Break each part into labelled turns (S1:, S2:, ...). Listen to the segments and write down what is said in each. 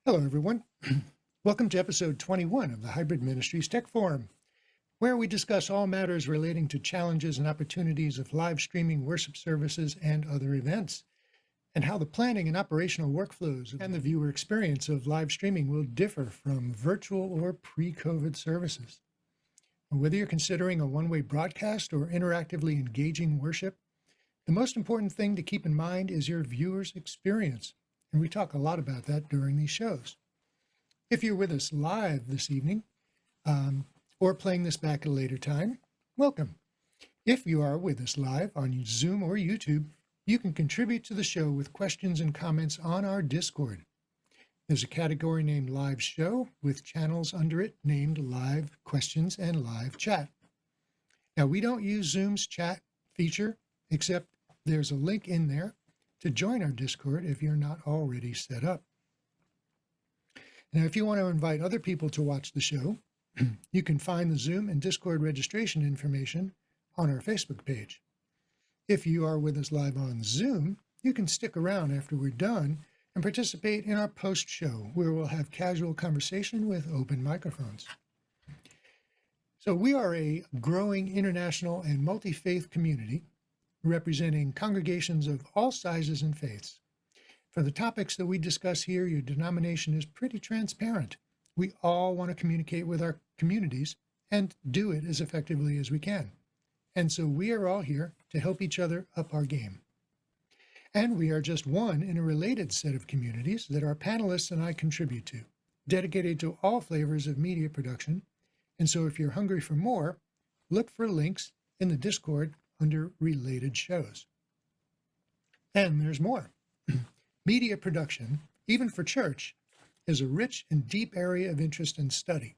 S1: Hello, everyone. Welcome to episode 21 of the Hybrid Ministries Tech Forum, where we discuss all matters relating to challenges and opportunities of live streaming worship services and other events, and how the planning and operational workflows and the viewer experience of live streaming will differ from virtual or pre-COVID services. Whether you're considering a one-way broadcast or interactively engaging worship, the most important thing to keep in mind is your viewer's experience. And we talk a lot about that during these shows. If you're with us live this evening or playing this back at a later time, welcome. If you are with us live on Zoom or YouTube, you can contribute to the show with questions and comments on our Discord. There's a category named Live Show with channels under it named Live Questions and Live Chat. Now, we don't use Zoom's chat feature, except there's a link in there to join our Discord if you're not already set up. Now, if you want to invite other people to watch the show, you can find the Zoom and Discord registration information on our Facebook page. If you are with us live on Zoom, you can stick around after we're done and participate in our post-show, where we'll have casual conversation with open microphones. So we are a growing international and multi-faith community representing congregations of all sizes and faiths. For the topics that we discuss here, your denomination is pretty transparent. We all want to communicate with our communities and do it as effectively as we can. And so we are all here to help each other up our game. And we are just one in a related set of communities that our panelists and I contribute to, dedicated to all flavors of media production. And so if you're hungry for more, look for links in the Discord under related shows. And there's more. Media production, even for church, is a rich and deep area of interest and study.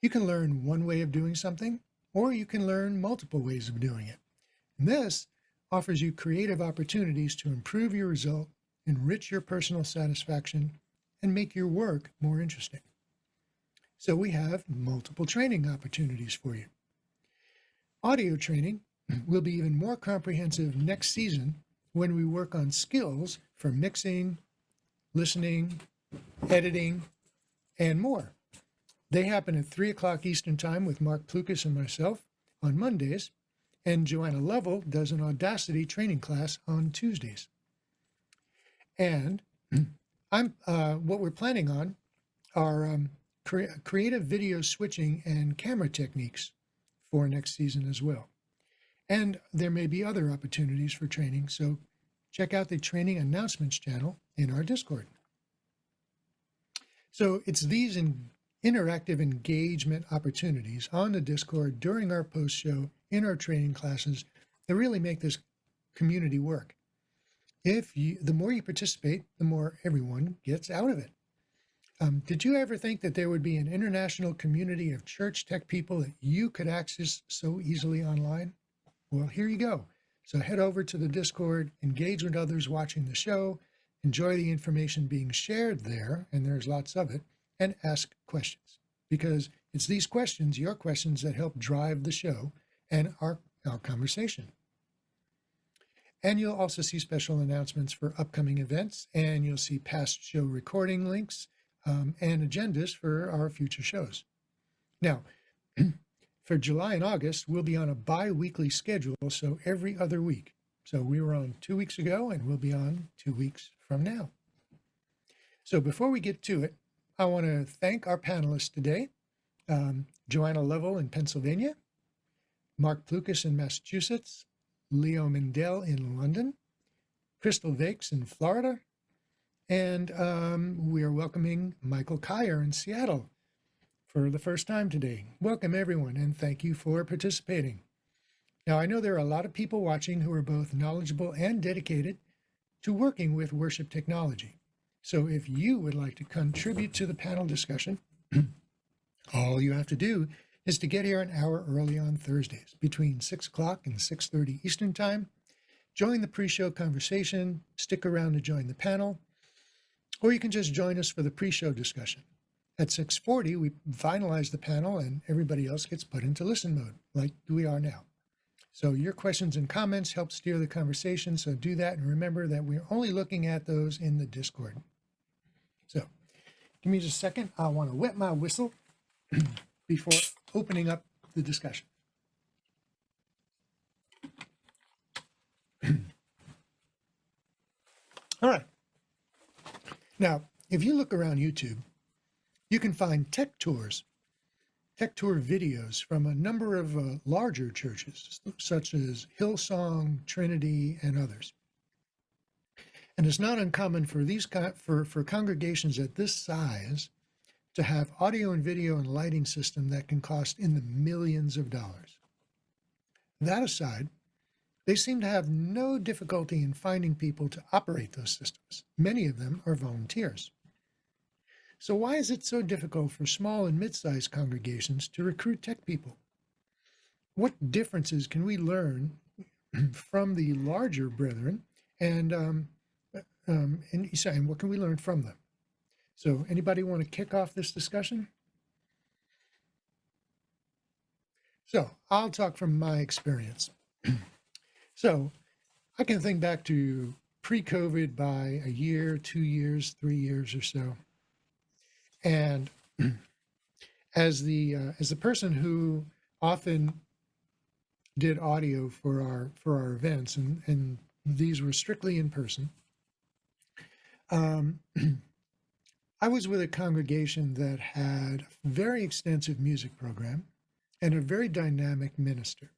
S1: You can learn one way of doing something, or you can learn multiple ways of doing it. And this offers you creative opportunities to improve your result, enrich your personal satisfaction, and make your work more interesting. So we have multiple training opportunities for you. Audio training will be even more comprehensive next season when we work on skills for mixing, listening, editing, and more. They happen at 3 o'clock Eastern Time with Mark Plukas and myself on Mondays, and Joanna Lovell does an Audacity training class on Tuesdays. And what we're planning on are creative video switching and camera techniques for next season as well. And there may be other opportunities for training, so check out the training announcements channel in our Discord. So it's these interactive engagement opportunities on the Discord during our post-show, in our training classes, that really make this community work. The more you participate, the more everyone gets out of it. Did you ever think that there would be an international community of church tech people that you could access so easily online? Well, here you go. So head over to the Discord, engage with others watching the show, enjoy the information being shared there, and there's lots of it, and ask questions. Because it's these questions, your questions, that help drive the show and our conversation. And you'll also see special announcements for upcoming events, and you'll see past show recording links and agendas for our future shows. Now, for July and August, we'll be on a bi-weekly schedule, so every other week. So we were on 2 weeks ago, and we'll be on 2 weeks from now. So before we get to it, I want to thank our panelists today, Joanna Lovell in Pennsylvania, Mark Plukas in Massachusetts, Leo Mindell in London, Crystal Vakes in Florida, and we are welcoming Michael Kyer in Seattle for the first time today. Welcome, everyone, and thank you for participating. Now, I know there are a lot of people watching who are both knowledgeable and dedicated to working with worship technology. So if you would like to contribute to the panel discussion, all you have to do is to get here an hour early on Thursdays between 6 o'clock and 6:30 Eastern Time. Join the pre-show conversation, stick around to join the panel, or you can just join us for the pre-show discussion. At 6:40, we finalize the panel and everybody else gets put into listen mode, like we are now. So your questions and comments help steer the conversation, so do that, and remember that we're only looking at those in the Discord. So Give me just a second. I want to wet my whistle before opening up the discussion. All right. Now, if you look around YouTube, you can find tech tour videos from a number of larger churches, such as Hillsong, Trinity, and others. And it's not uncommon for for congregations at this size to have audio and video and lighting system that can cost in the millions of dollars. That aside, they seem to have no difficulty in finding people to operate those systems. Many of them are volunteers. So why is it so difficult for small and mid-sized congregations to recruit tech people? What differences can we learn from the larger brethren, and what can we learn from them? So anybody want to kick off this discussion? So I'll talk from my experience. So I can think back to pre-COVID by a year, 2 years, 3 years or so. And as the person who often did audio for our events, and these were strictly in person, I was with a congregation that had a very extensive music program and a very dynamic minister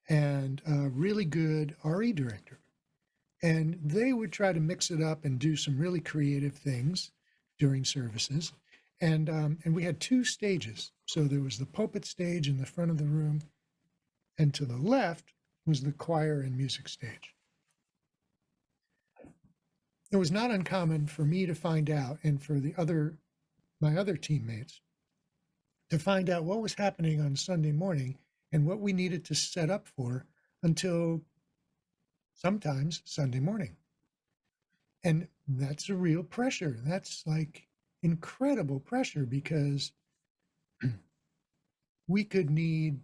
S1: and a really good RE director. And they would try to mix it up and do some really creative things during services. And we had 2 stages. So there was the pulpit stage in the front of the room, and to the left was the choir and music stage. It was not uncommon for me to find out, and for my other teammates to find out what was happening on Sunday morning and what we needed to set up for until sometimes Sunday morning. And that's a real pressure. That's like incredible pressure, because we could need,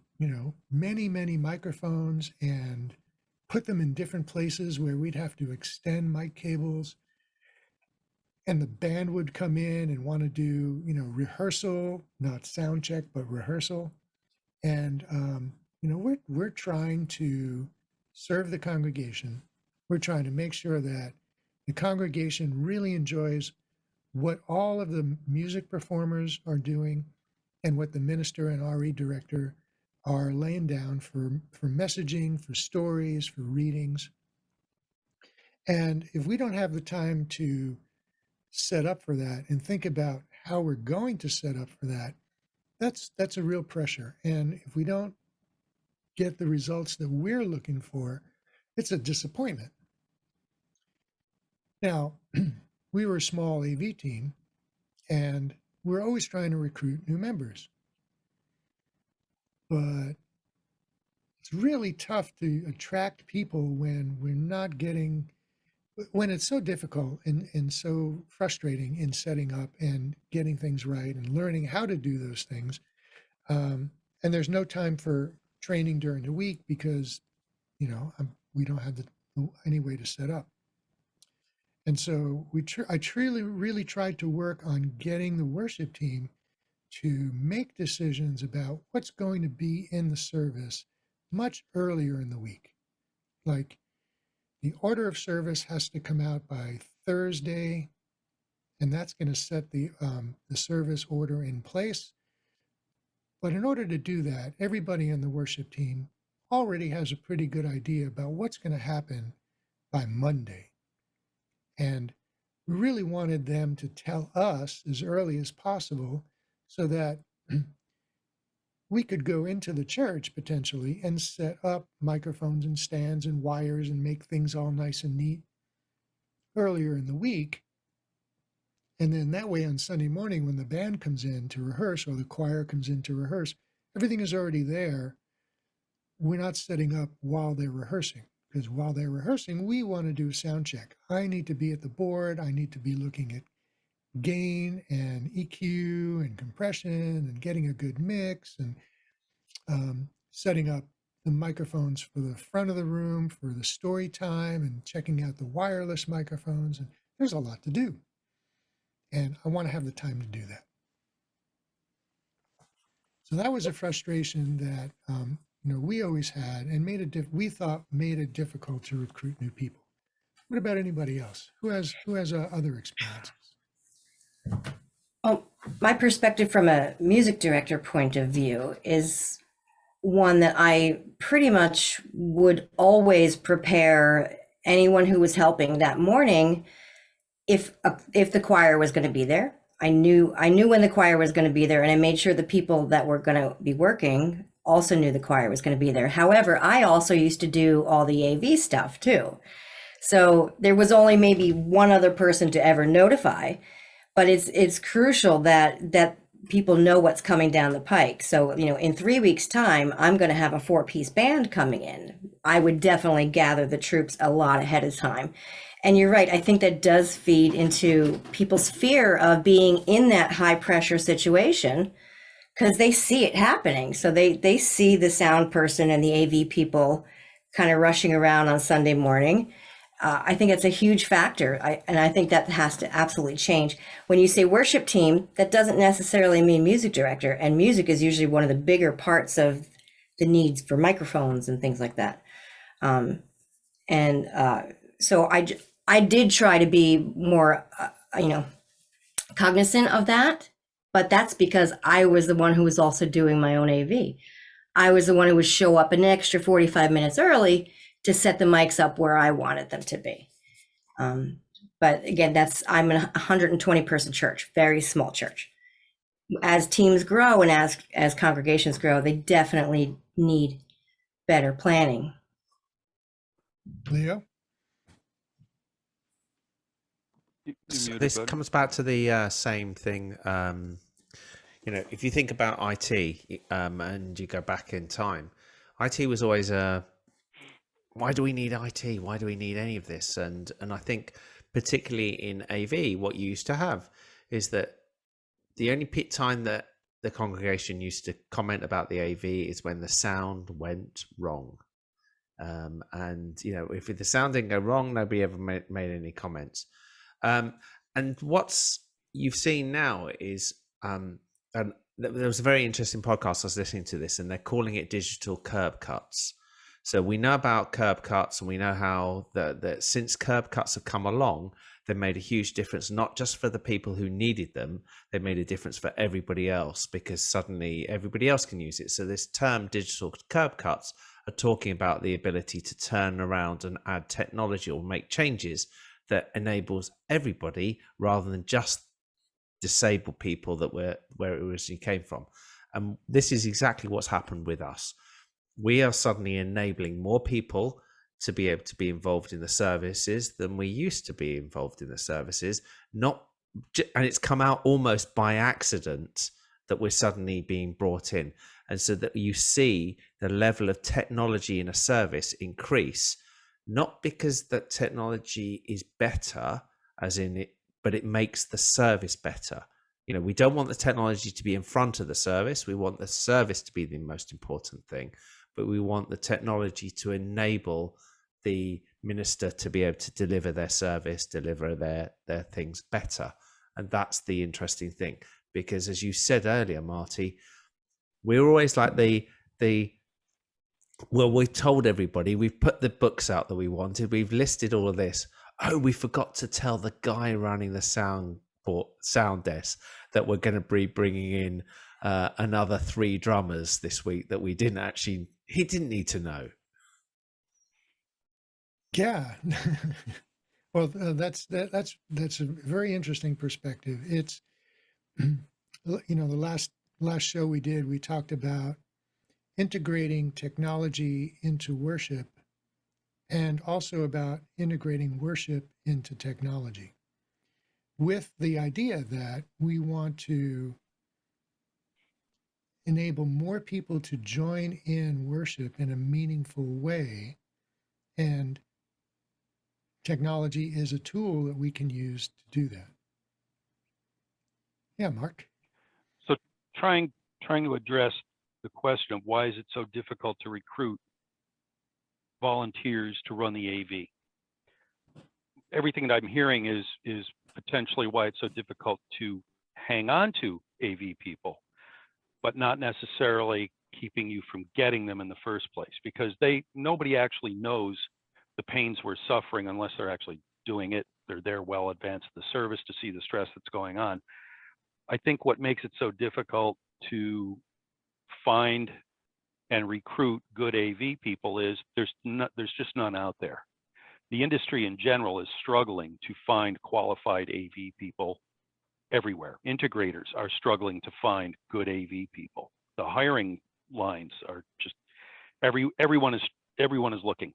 S1: many, many microphones and put them in different places where we'd have to extend mic cables. And the band would come in and want to do, rehearsal, not sound check, but rehearsal. And, we're trying to serve the congregation. We're trying to make sure that the congregation really enjoys what all of the music performers are doing and what the minister and RE director are laying down for messaging, for stories, for readings. And if we don't have the time to set up for that and think about how we're going to set up for that, that's a real pressure. And if we don't get the results that we're looking for, it's a disappointment. Now, we were a small AV team, and we're always trying to recruit new members. But it's really tough to attract people when we're not getting, when it's so difficult and so frustrating in setting up and getting things right and learning how to do those things. And there's no time for training during the week because, we don't have any way to set up. And so I really tried to work on getting the worship team to make decisions about what's going to be in the service much earlier in the week. Like, the order of service has to come out by Thursday, and that's going to set the service order in place. But in order to do that, everybody in the worship team already has a pretty good idea about what's going to happen by Monday. And we really wanted them to tell us as early as possible so that we could go into the church potentially and set up microphones and stands and wires and make things all nice and neat earlier in the week. And then that way on Sunday morning, when the band comes in to rehearse or the choir comes in to rehearse, everything is already there. We're not setting up while they're rehearsing, because while they're rehearsing, we want to do a sound check. I need to be at the board. I need to be looking at gain and EQ and compression and getting a good mix and setting up the microphones for the front of the room for the story time and checking out the wireless microphones. And there's a lot to do. and I want to have the time to do that. So that was a frustration that we always had, and we thought made it difficult to recruit new people. What about anybody else who has other experiences?
S2: Oh, my perspective from a music director point of view is one that I pretty much would always prepare anyone who was helping that morning if the choir was going to be there. I knew when the choir was going to be there, and I made sure the people that were going to be working also knew the choir was going to be there. However, I also used to do all the AV stuff too. So there was only maybe one other person to ever notify, but it's crucial that people know what's coming down the pike. So, in 3 weeks' time, I'm going to have a 4-piece band coming in. I would definitely gather the troops a lot ahead of time. And you're right. I think that does feed into people's fear of being in that high pressure situation because they see it happening. So they see the sound person and the AV people kind of rushing around on Sunday morning. I think it's a huge factor. And I think that has to absolutely change. When you say worship team, that doesn't necessarily mean music director. And music is usually one of the bigger parts of the needs for microphones and things like that. So I did try to be more, cognizant of that, but that's because I was the one who was also doing my own AV. I was the one who would show up an extra 45 minutes early to set the mics up where I wanted them to be. But again, I'm a 120 person church, very small church. As teams grow and as congregations grow, they definitely need better planning.
S1: Leo?
S3: So this comes back to the same thing. If you think about IT and you go back in time, IT was always why do we need IT? Why do we need any of this? And I think particularly in AV, what you used to have is that the only time that the congregation used to comment about the AV is when the sound went wrong. And if the sound didn't go wrong, nobody ever made any comments. And what's you've seen now is, and there was a very interesting podcast I was listening to this, and they're calling it digital curb cuts. So we know about curb cuts, and we know how that since curb cuts have come along, they made a huge difference, not just for the people who needed them, they made a difference for everybody else because suddenly everybody else can use it. So this term digital curb cuts are talking about the ability to turn around and add technology or make changes that enables everybody rather than just disabled people that were where it originally came from. And this is exactly what's happened with us. We are suddenly enabling more people to be able to be involved in the services than we used to be involved in the services. And it's come out almost by accident that we're suddenly being brought in. And so that you see the level of technology in a service increase, not because that technology is better, as in it, but it makes the service better. We don't want the technology to be in front of the service. We want the service to be the most important thing, but we want the technology to enable the minister to be able to deliver their service, deliver their things better. And that's the interesting thing, because as you said earlier, Marty, we're always like we've told everybody, we've put the books out that we wanted, we've listed all of this. Oh, we forgot to tell the guy running the sound desk that we're going to be bringing in another 3 drummers this week that he didn't need to know.
S1: Yeah. Well, that's a very interesting perspective. It's, the last show we did, we talked about integrating technology into worship and also about integrating worship into technology with the idea that we want to enable more people to join in worship in a meaningful way. And technology is a tool that we can use to do that. Yeah, Mark.
S4: So trying to address the question of why is it so difficult to recruit volunteers to run the AV? Everything that I'm hearing is potentially why it's so difficult to hang on to AV people, but not necessarily keeping you from getting them in the first place, because nobody actually knows the pains we're suffering unless they're actually doing it. They're there well advanced the service to see the stress that's going on. I think what makes it so difficult to find and recruit good AV people is there's just none out there. The industry in general is struggling to find qualified AV people everywhere. Integrators are struggling to find good AV people. The hiring lines are just everyone is looking.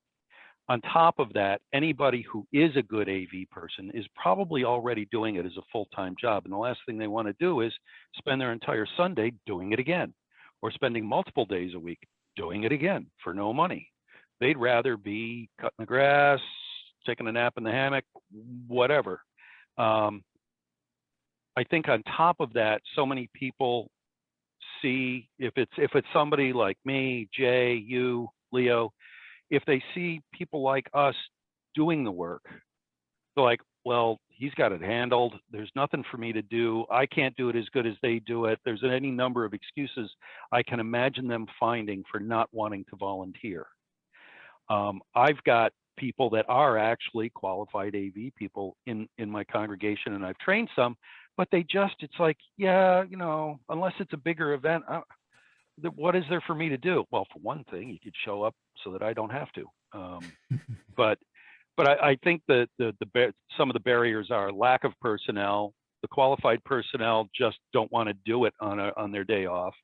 S4: On top of that, anybody who is a good AV person is probably already doing it as a full-time job. And the last thing they want to do is spend their entire Sunday doing it again, or spending multiple days a week doing it again for no money. They'd rather be cutting the grass, taking a nap in the hammock, whatever. I think on top of that, so many people see, if it's somebody like me, Jay, you, Leo, if they see people like us doing the work, they're like, well, he's got it handled. There's nothing for me to do. I can't do it as good as they do it. There's any number of excuses I can imagine them finding for not wanting to volunteer. I've got people that are actually qualified AV people in my congregation, and I've trained some, but it's like, yeah, unless it's a bigger event, what is there for me to do? Well, for one thing, you could show up so that I don't have to. But I think that some of the barriers are lack of personnel. The qualified personnel just don't want to do it on their day off,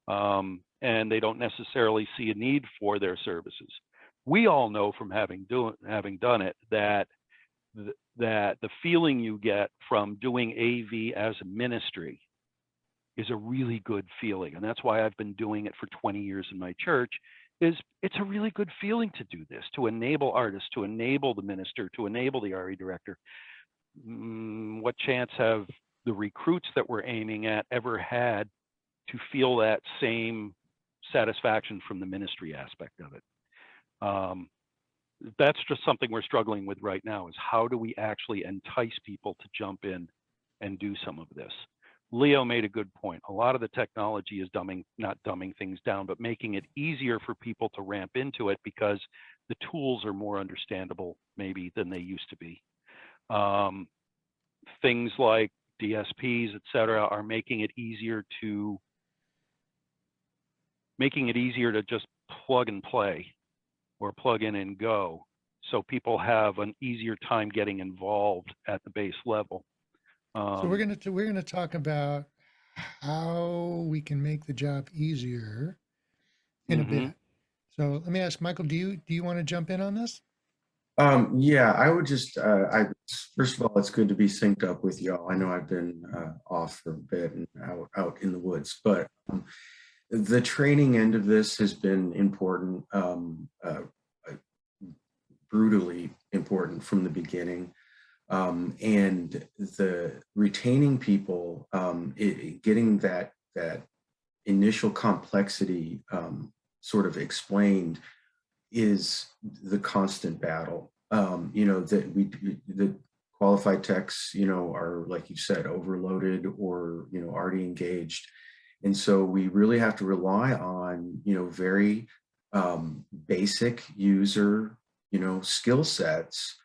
S4: and they don't necessarily see a need for their services. We all know from having done it that the feeling you get from doing AV as a ministry is a really good feeling. And that's why I've been doing it for 20 years in my church. It's a really good feeling to do this, to enable artists, to enable the minister, to enable the RE director. What chance have the recruits that we're aiming at ever had to feel that same satisfaction from the ministry aspect of it? That's just something we're struggling with right now, is how do we actually entice people to jump in and do some of this? Leo made a good point. A lot of the technology is not dumbing things down, but making it easier for people to ramp into it, because the tools are more understandable maybe than they used to be. Things like DSPs, et cetera, are making it easier to just plug and play, or plug in and go, so people have an easier time getting involved at the base level.
S1: So we're gonna talk about how we can make the job easier in a bit. So let me ask Michael, do you want to jump in on this?
S5: Yeah, I would just, first of all, it's good to be synced up with y'all. I know I've been off for a bit and out in the woods, but the training end of this has been important, brutally important from the beginning. And the retaining people, getting that initial complexity sort of explained is the constant battle. That the qualified techs, are, like you said, overloaded or, already engaged. And so we really have to rely on, very basic user, skill sets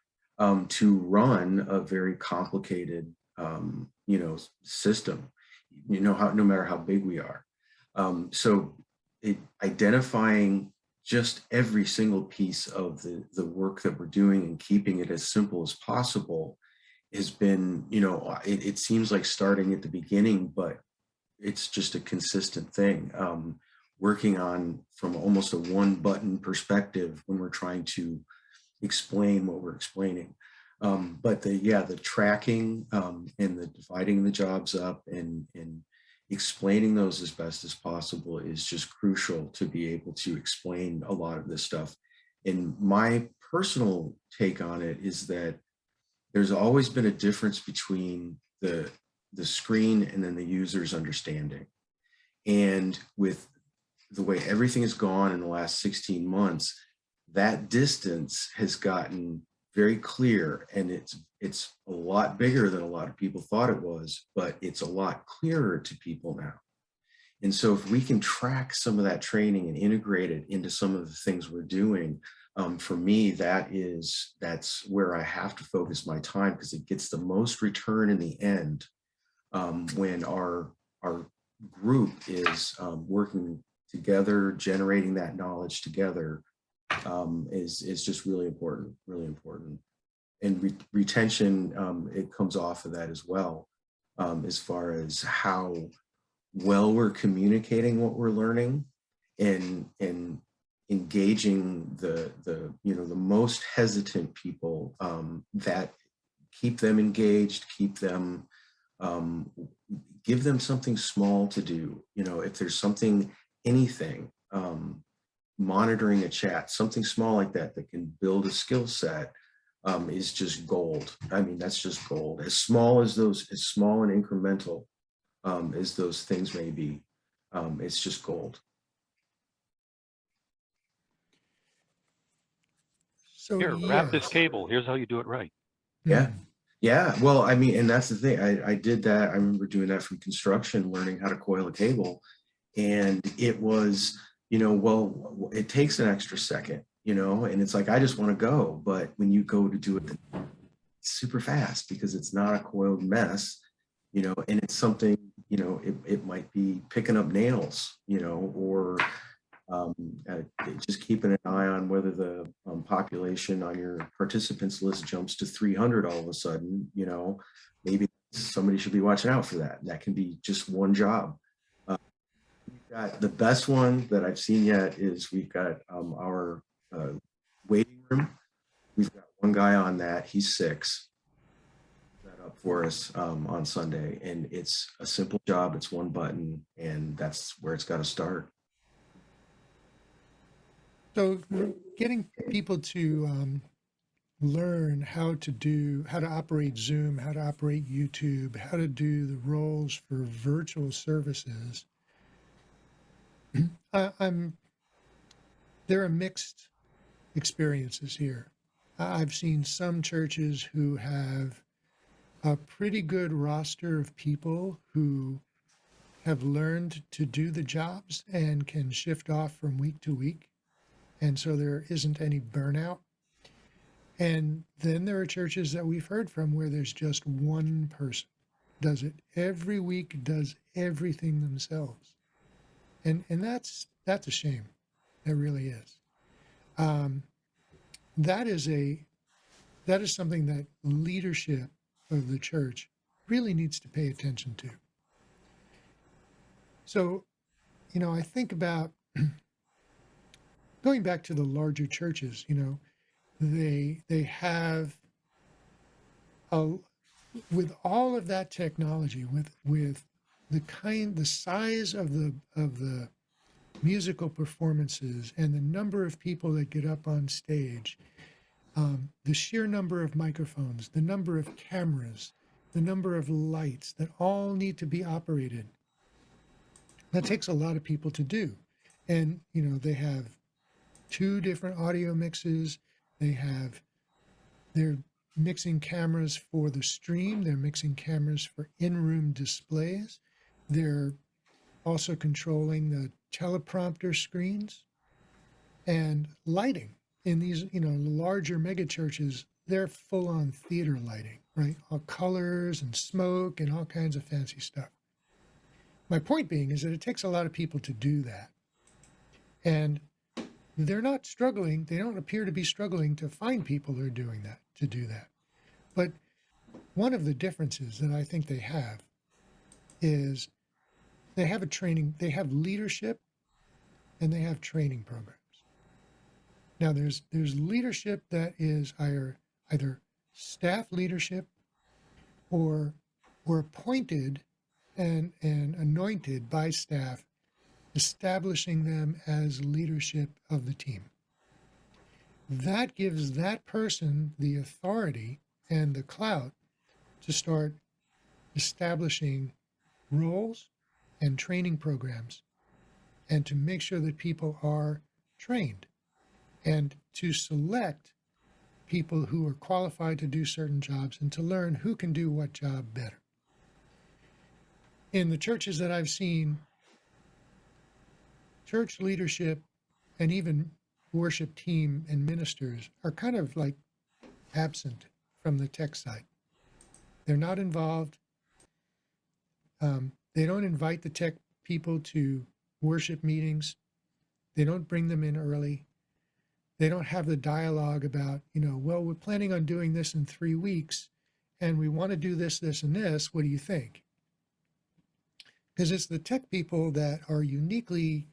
S5: to run a very complicated, system, no matter how big we are. So identifying just every single piece of the work that we're doing and keeping it as simple as possible has been, it seems like starting at the beginning, but it's just a consistent thing. Working on from almost a one button perspective when we're trying to explain what we're explaining. But the tracking and the dividing the jobs up and explaining those as best as possible is just crucial to be able to explain a lot of this stuff. And my personal take on it is that there's always been a difference between the screen and then the user's understanding. And with the way everything has gone in the last 16 months, that distance has gotten very clear, and it's a lot bigger than a lot of people thought it was, but it's a lot clearer to people now. And so if we can track some of that training and integrate it into some of the things we're doing, for me, that's where I have to focus my time, because it gets the most return in the end, when our group is working together, generating that knowledge together, is just really important, really important. And retention, it comes off of that as well, as far as how well we're communicating what we're learning, and engaging the most hesitant people, that keep them engaged, keep them, give them something small to do. If there's something, anything, monitoring a chat, something small like that can build a skill set, is just gold. I mean, that's just gold. As small and incremental as those things may be, it's just gold.
S1: So
S4: Here, wrap this
S1: yes.
S4: cable. Here's how you do it right.
S5: Yeah. Yeah. Well, I mean, and that's the thing. I did that. I remember doing that from construction, learning how to coil a cable. And it was, well, it takes an extra second, and it's like, I just want to go. But when you go to do it, it's super fast, because it's not a coiled mess, and it's something, it might be picking up nails, or just keeping an eye on whether the population on your participants list jumps to 300 all of a sudden. Maybe somebody should be watching out for that. That can be just one job. We've got the best one that I've seen yet is we've got our waiting room. We've got one guy on that. He's 6. That up for us on Sunday, and it's a simple job. It's one button, and that's where it's got to start.
S1: So getting people to learn how to operate Zoom, how to operate YouTube, how to do the roles for virtual services. There are mixed experiences here. I've seen some churches who have a pretty good roster of people who have learned to do the jobs and can shift off from week to week. And so there isn't any burnout. And then there are churches that we've heard from where there's just one person does it every week, does everything themselves. And that's a shame. It really is. That is something that leadership of the church really needs to pay attention to. So, I think about going back to the larger churches, they have with all of that technology, with the size of the musical performances and the number of people that get up on stage, the sheer number of microphones, the number of cameras, the number of lights that all need to be operated. That takes a lot of people to do. And, they have 2 different audio mixes. They're mixing cameras for the stream. They're mixing cameras for in-room displays. They're also controlling the teleprompter screens and lighting. In these, larger mega churches, they're full on theater lighting, right? All colors and smoke and all kinds of fancy stuff. My point being is that it takes a lot of people to do that. And they're not struggling. They don't appear to be struggling to find people who are doing that, to do that. But one of the differences that I think they have is they have leadership, and they have training programs. Now there's leadership that is either staff leadership or appointed and anointed by staff, establishing them as leadership of the team. That gives that person the authority and the clout to start establishing roles and training programs, and to make sure that people are trained, and to select people who are qualified to do certain jobs and to learn who can do what job better. In the churches that I've seen, church leadership and even worship team and ministers are kind of like absent from the tech side. They're not involved. They don't invite the tech people to worship meetings. They don't bring them in early. They don't have the dialogue about, well, we're planning on doing this in 3 weeks and we want to do this, this, and this. What do you think? Because it's the tech people that are uniquely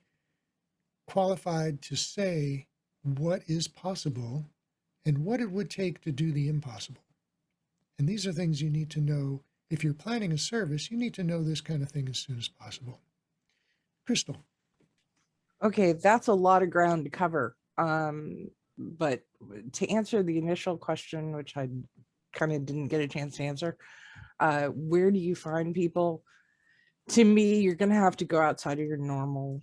S1: qualified to say what is possible and what it would take to do the impossible. And these are things you need to know. If you're planning a service, you need to know this kind of thing as soon as possible. Crystal.
S6: Okay, that's a lot of ground to cover. But to answer the initial question, which I kind of didn't get a chance to answer, where do you find people? To me, you're going to have to go outside of your normal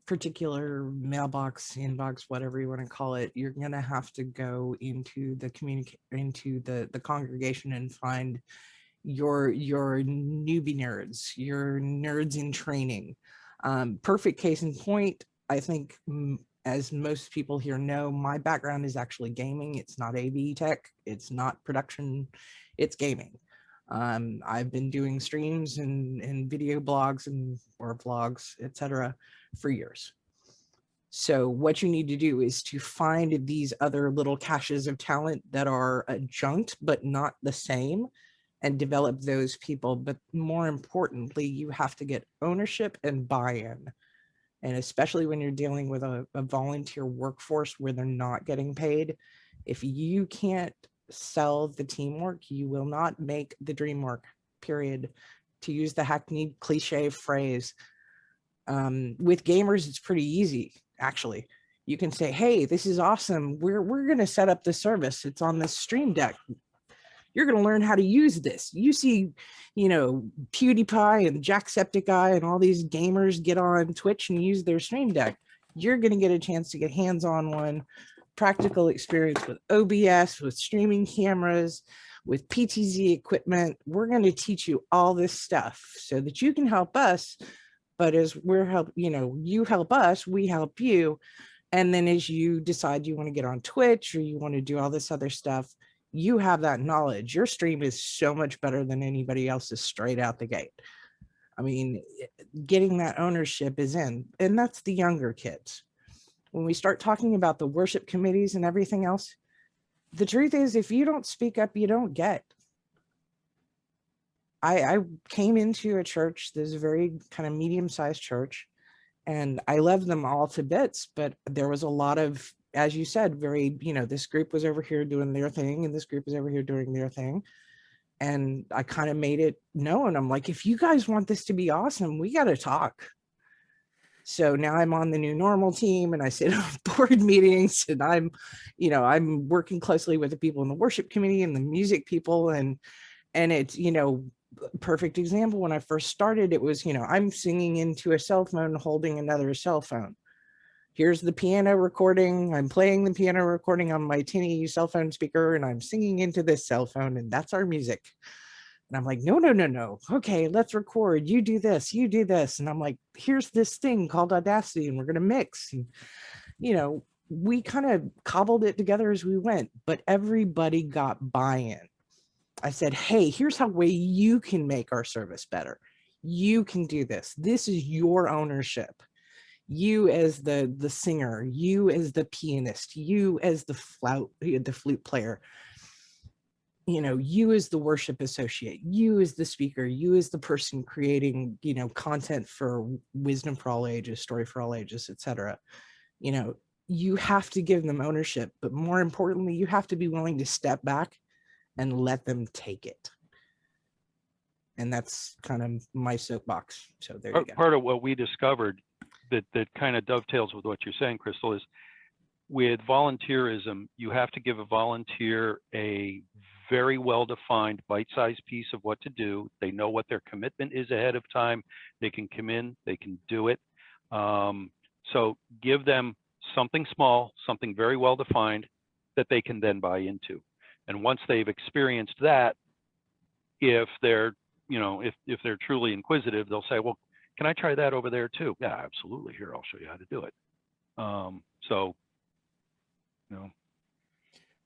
S6: particular mailbox, inbox, whatever you want to call it. You're going to have to go into the the congregation and find your newbie nerds, your nerds in training. Perfect case in point, I think, as most people here know, my background is actually gaming. It's not AV tech, it's not production, it's gaming. I've been doing streams and video blogs or vlogs, etc., for years. So what you need to do is to find these other little caches of talent that are adjunct but not the same, and develop those people. But more importantly, you have to get ownership and buy-in. And especially when you're dealing with a volunteer workforce where they're not getting paid, if you can't sell the teamwork, you will not make the dream work, period. To use the hackneyed cliche phrase, with gamers, it's pretty easy, actually. You can say, hey, this is awesome. We're going to set up the service. It's on this stream deck. You're going to learn how to use this. You see, PewDiePie and Jacksepticeye and all these gamers get on Twitch and use their stream deck. You're going to get a chance to get hands-on one, practical experience with OBS, with streaming cameras, with PTZ equipment. We're going to teach you all this stuff so that you can help us. But as you help us, we help you. And then as you decide you want to get on Twitch or you want to do all this other stuff, you have that knowledge. Your stream is so much better than anybody else's straight out the gate. I mean, getting that ownership is in, and that's the younger kids. When we start talking about the worship committees and everything else, the truth is, if you don't speak up, you don't get. I came into a church, this very kind of medium-sized church, and I love them all to bits, but there was a lot of, as you said, very, this group was over here doing their thing, and this group was over here doing their thing. And I kind of made it known. I'm like, if you guys want this to be awesome, we got to talk. So now I'm on the new normal team and I sit on board meetings, and I'm working closely with the people in the worship committee and the music people. And it's, perfect example. When I first started, it was, I'm singing into a cell phone, holding another cell phone. Here's the piano recording. I'm playing the piano recording on my tinny cell phone speaker, and I'm singing into this cell phone, and that's our music. And I'm like, no. Okay, let's record. You do this, you do this. And I'm like, here's this thing called Audacity, and we're going to mix. And, we kind of cobbled it together as we went, but everybody got buy-in. I said, hey, here's how way you can make our service better. You can do this. This is your ownership. You as the singer, you as the pianist, you as the flute player, you as the worship associate, you as the speaker, you as the person creating, content for Wisdom for All Ages, Story for All Ages, etc. You have to give them ownership, but more importantly, you have to be willing to step back and let them take it. And that's kind of my soapbox. So there you go.
S4: Part of what we discovered that kind of dovetails with what you're saying, Crystal, is with volunteerism, you have to give a volunteer a very well-defined bite-sized piece of what to do. They know what their commitment is ahead of time. They can come in, they can do it. So give them something small, something very well-defined, that they can then buy into. And once they've experienced that, if they're, you know, if they're truly inquisitive, they'll say, well, can I try that over there too? Yeah, absolutely. Here, I'll show you how to do it. So, you know.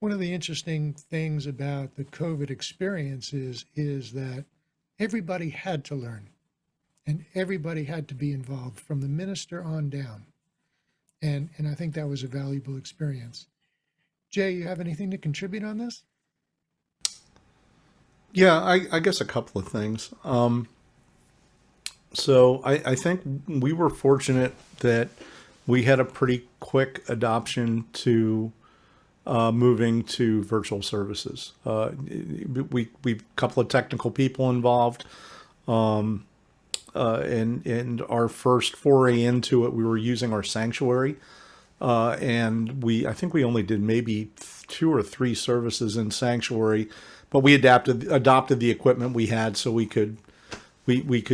S1: One of the interesting things about the COVID experience is that everybody had to learn and everybody had to be involved from the minister on down. And I think that was a valuable experience. Jay, you have anything to contribute on this?
S7: Yeah, I guess a couple of things. So I think we were fortunate that we had a pretty quick adoption to moving to virtual we a couple of technical people involved, and our first foray into it, we were using our sanctuary, and I think we only did maybe 2 or 3 services in sanctuary, but we adopted the equipment we had so we could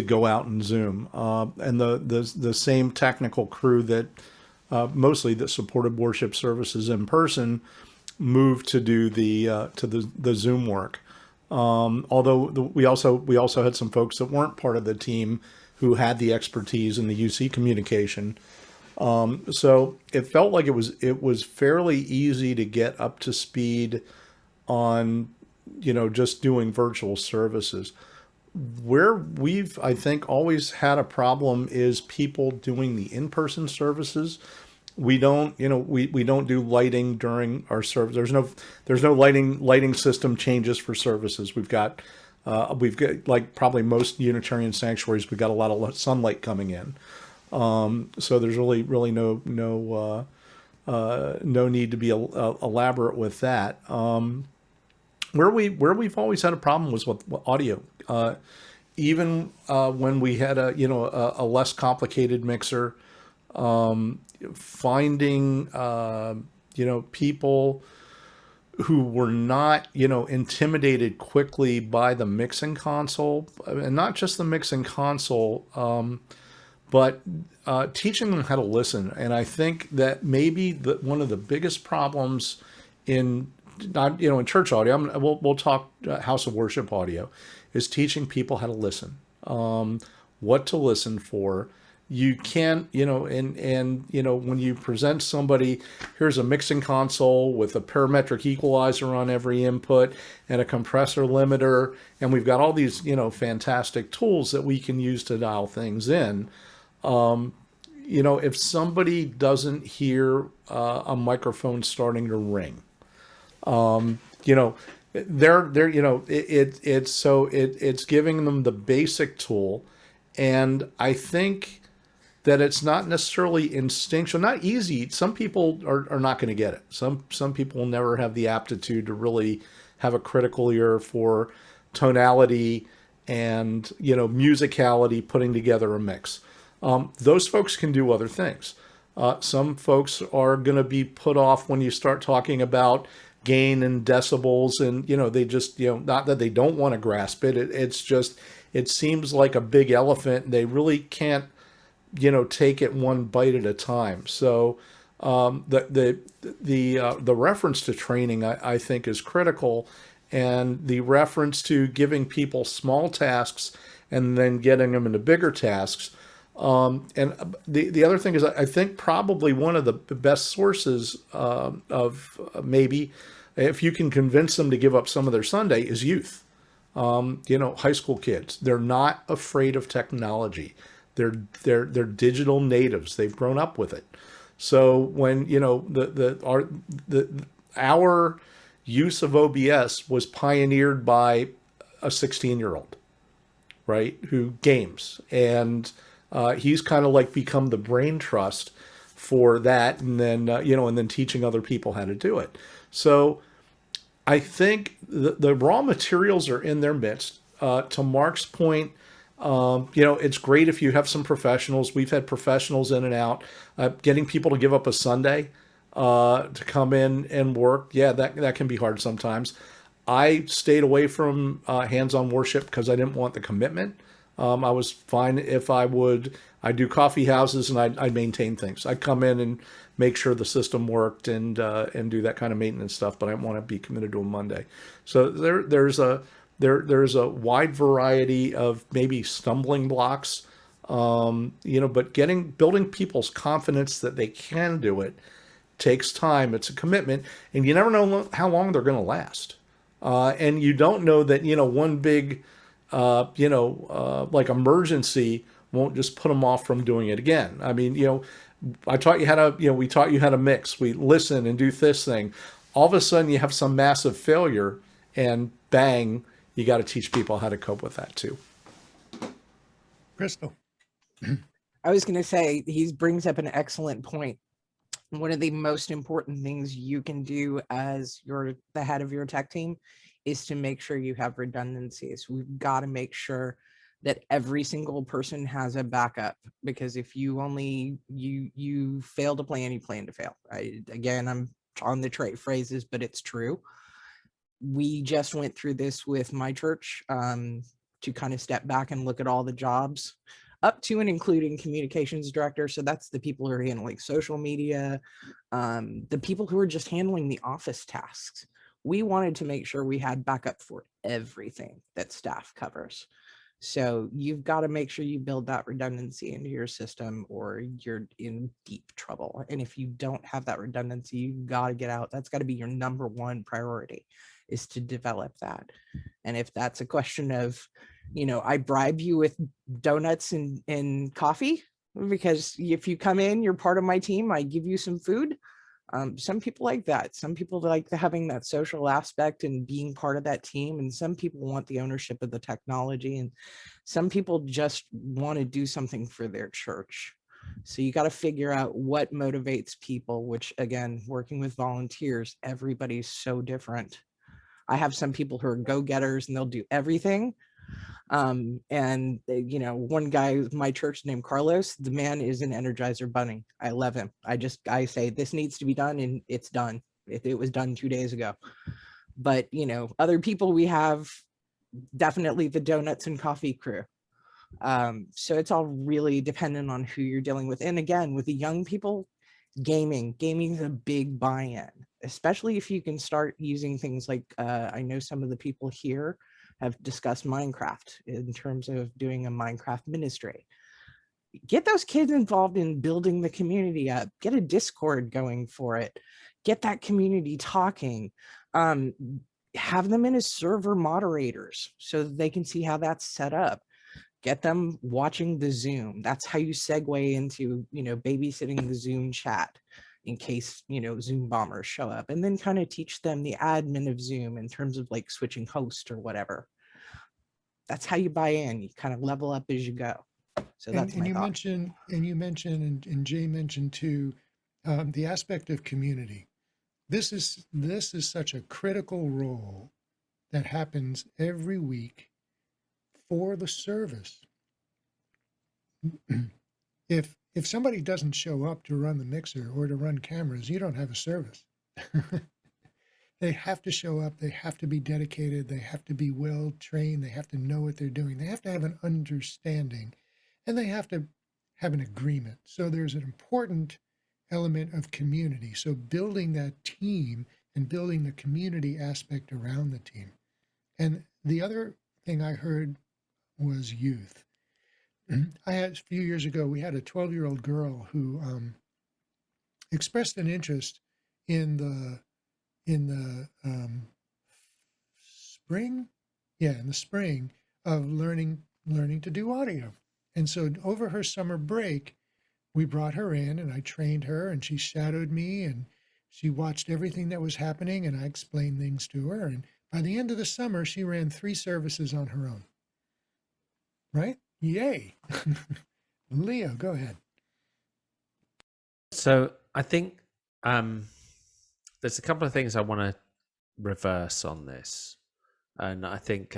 S7: go out and Zoom, and the same technical crew that mostly that supported worship services in person moved to do the Zoom work. Although we also had some folks that weren't part of the team who had the expertise in the UC communication. So it felt like it was fairly easy to get up to speed on, you know, just doing virtual services. Where we've, I think, always had a problem is people doing the in-person services. We don't, you know, we don't do lighting during our service. There's no lighting system changes for services. We've got like probably most Unitarian sanctuaries, we've got a lot of sunlight coming in. So there's really no need to be elaborate with that. Where we've always had a problem was with audio. Even when we had a less complicated mixer, finding people who were not intimidated quickly by the mixing console, and not just the mixing console, but teaching them how to listen. And I think that maybe one of the biggest problems in church audio, we'll talk house of worship audio, is teaching people how to listen, what to listen for. You can't, when you present somebody, here's a mixing console with a parametric equalizer on every input and a compressor limiter, and we've got all these, fantastic tools that we can use to dial things in. If somebody doesn't hear a microphone starting to ring, it's giving them the basic tool. And I think that it's not necessarily instinctual, not easy. Some people are not going to get it. Some people will never have the aptitude to really have a critical ear for tonality and, musicality, putting together a mix. Those folks can do other things. Some folks are going to be put off when you start talking about gain and decibels, and they just not that they don't want to grasp it. It's just, it seems like a big elephant. They really can't take it one bite at a time. So the reference to training, I think, is critical, and the reference to giving people small tasks and then getting them into bigger tasks. And the other thing is, I think probably one of the best sources of maybe, if you can convince them to give up some of their Sunday, is youth. High school kids. They're not afraid of technology. They're digital natives. They've grown up with it. So when our use of OBS was pioneered by a 16-year-old, right, who games, and he's kind of like become the brain trust for that, and then and then teaching other people how to do it. So I think the raw materials are in their midst. To Mark's point, it's great if you have some professionals. We've had professionals in and out. Getting people to give up a Sunday to come in and work, yeah, that can be hard sometimes. I stayed away from hands-on worship because I didn't want the commitment. I was fine if I do coffee houses and I'd maintain things. I'd come in and make sure the system worked and do that kind of maintenance stuff, but I want to be committed to a Monday. So there's a wide variety of maybe stumbling blocks, but building people's confidence that they can do it takes time. It's a commitment, and you never know how long they're going to last. And you don't know that, one big, like emergency won't just put them off from doing it again. I mean, I taught you how to, we taught you how to mix. We listen and do this thing. All of a sudden you have some massive failure and bang, you got to teach people how to cope with that too.
S1: Crystal.
S6: I was going to say, he brings up an excellent point. One of the most important things you can do as the head of your tech team is to make sure you have redundancies. We've got to make sure that every single person has a backup, because if you fail to plan, you plan to fail. Again, I'm on the trade phrases, but it's true. We just went through this with my church to kind of step back and look at all the jobs up to and including communications director. So that's the people who are handling social media, the people who are just handling the office tasks. We wanted to make sure we had backup for everything that staff covers. So you've got to make sure you build that redundancy into your system, or you're in deep trouble. And if you don't have that redundancy, you've got to get out. That's got to be your number one priority, is to develop that. And if that's a question of, I bribe you with donuts and coffee, because if you come in, you're part of my team, I give you some food. Some people like that. Some people like having that social aspect and being part of that team. And some people want the ownership of the technology. And some people just want to do something for their church. So you got to figure out what motivates people, which again, working with volunteers, everybody's so different. I have some people who are go-getters and they'll do everything. One guy, my church named Carlos, the man is an Energizer bunny. I love him. I say, this needs to be done, and it's done. It was done 2 days ago. But, other people, we have definitely the donuts and coffee crew. So it's all really dependent on who you're dealing with. And again, with the young people, gaming is a big buy-in, especially if you can start using things like, I know some of the people here have discussed Minecraft in terms of doing a Minecraft ministry. Get those kids involved in building the community up, get a Discord going for it, get that community talking, have them in as server moderators so that they can see how that's set up. Get them watching the Zoom. That's how you segue into, babysitting the Zoom chat in case, Zoom bombers show up, and then kind of teach them the admin of Zoom in terms of like switching host or whatever. That's how you buy in. You kind of level up as you go. So that's my thought.
S1: You mentioned, and Jay mentioned too, the aspect of community. This is such a critical role that happens every week for the service. If somebody doesn't show up to run the mixer or to run cameras, you don't have a service. They have to show up. They have to be dedicated. They have to be well trained. They have to know what they're doing. They have to have an understanding, and they have to have an agreement. So there's an important element of community. So building that team and building the community aspect around the team. And the other thing I heard was youth. I had a few years ago, we had a 12-year-old girl who expressed an interest in the spring, in the spring of learning to do audio. And so over her summer break, we brought her in and I trained her, and she shadowed me and she watched everything that was happening, and I explained things to her. And by the end of the summer, she ran 3 services on her own. Right? Yay. Leo, go ahead.
S3: So I think there's a couple of things I want to reverse on this. And I think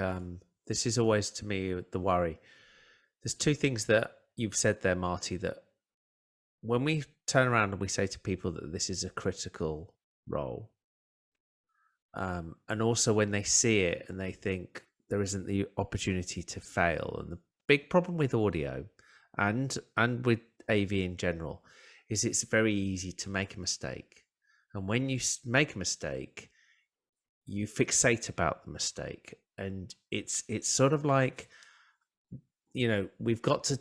S3: this is always, to me, the worry. There's 2 things that you've said there, Marty, that when we turn around and we say to people that this is a critical role, and also when they see it and they think there isn't the opportunity to fail. And the big problem with audio and with AV in general is it's very easy to make a mistake. And when you make a mistake, you fixate about the mistake. And it's sort of like, we've got to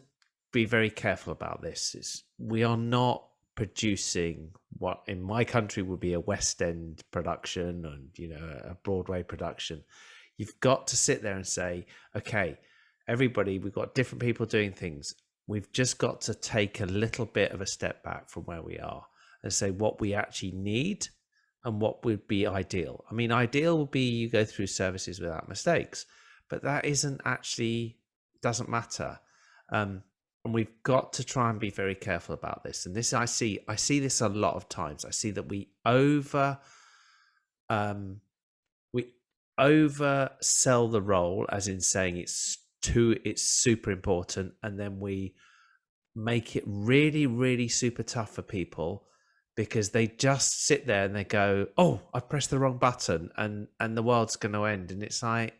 S3: be very careful about this. We are not producing what in my country would be a West End production and, a Broadway production. You've got to sit there and say, okay, everybody, we've got different people doing things. We've just got to take a little bit of a step back from where we are and say what we actually need and what would be ideal. I mean, ideal would be you go through services without mistakes, but that doesn't matter. And we've got to try and be very careful about this. And this, I see this a lot of times. I see that we oversell the role, as in saying it's super important, and then we make it really, really super tough for people because they just sit there and they go, oh, I pressed the wrong button and the world's going to end. And it's like,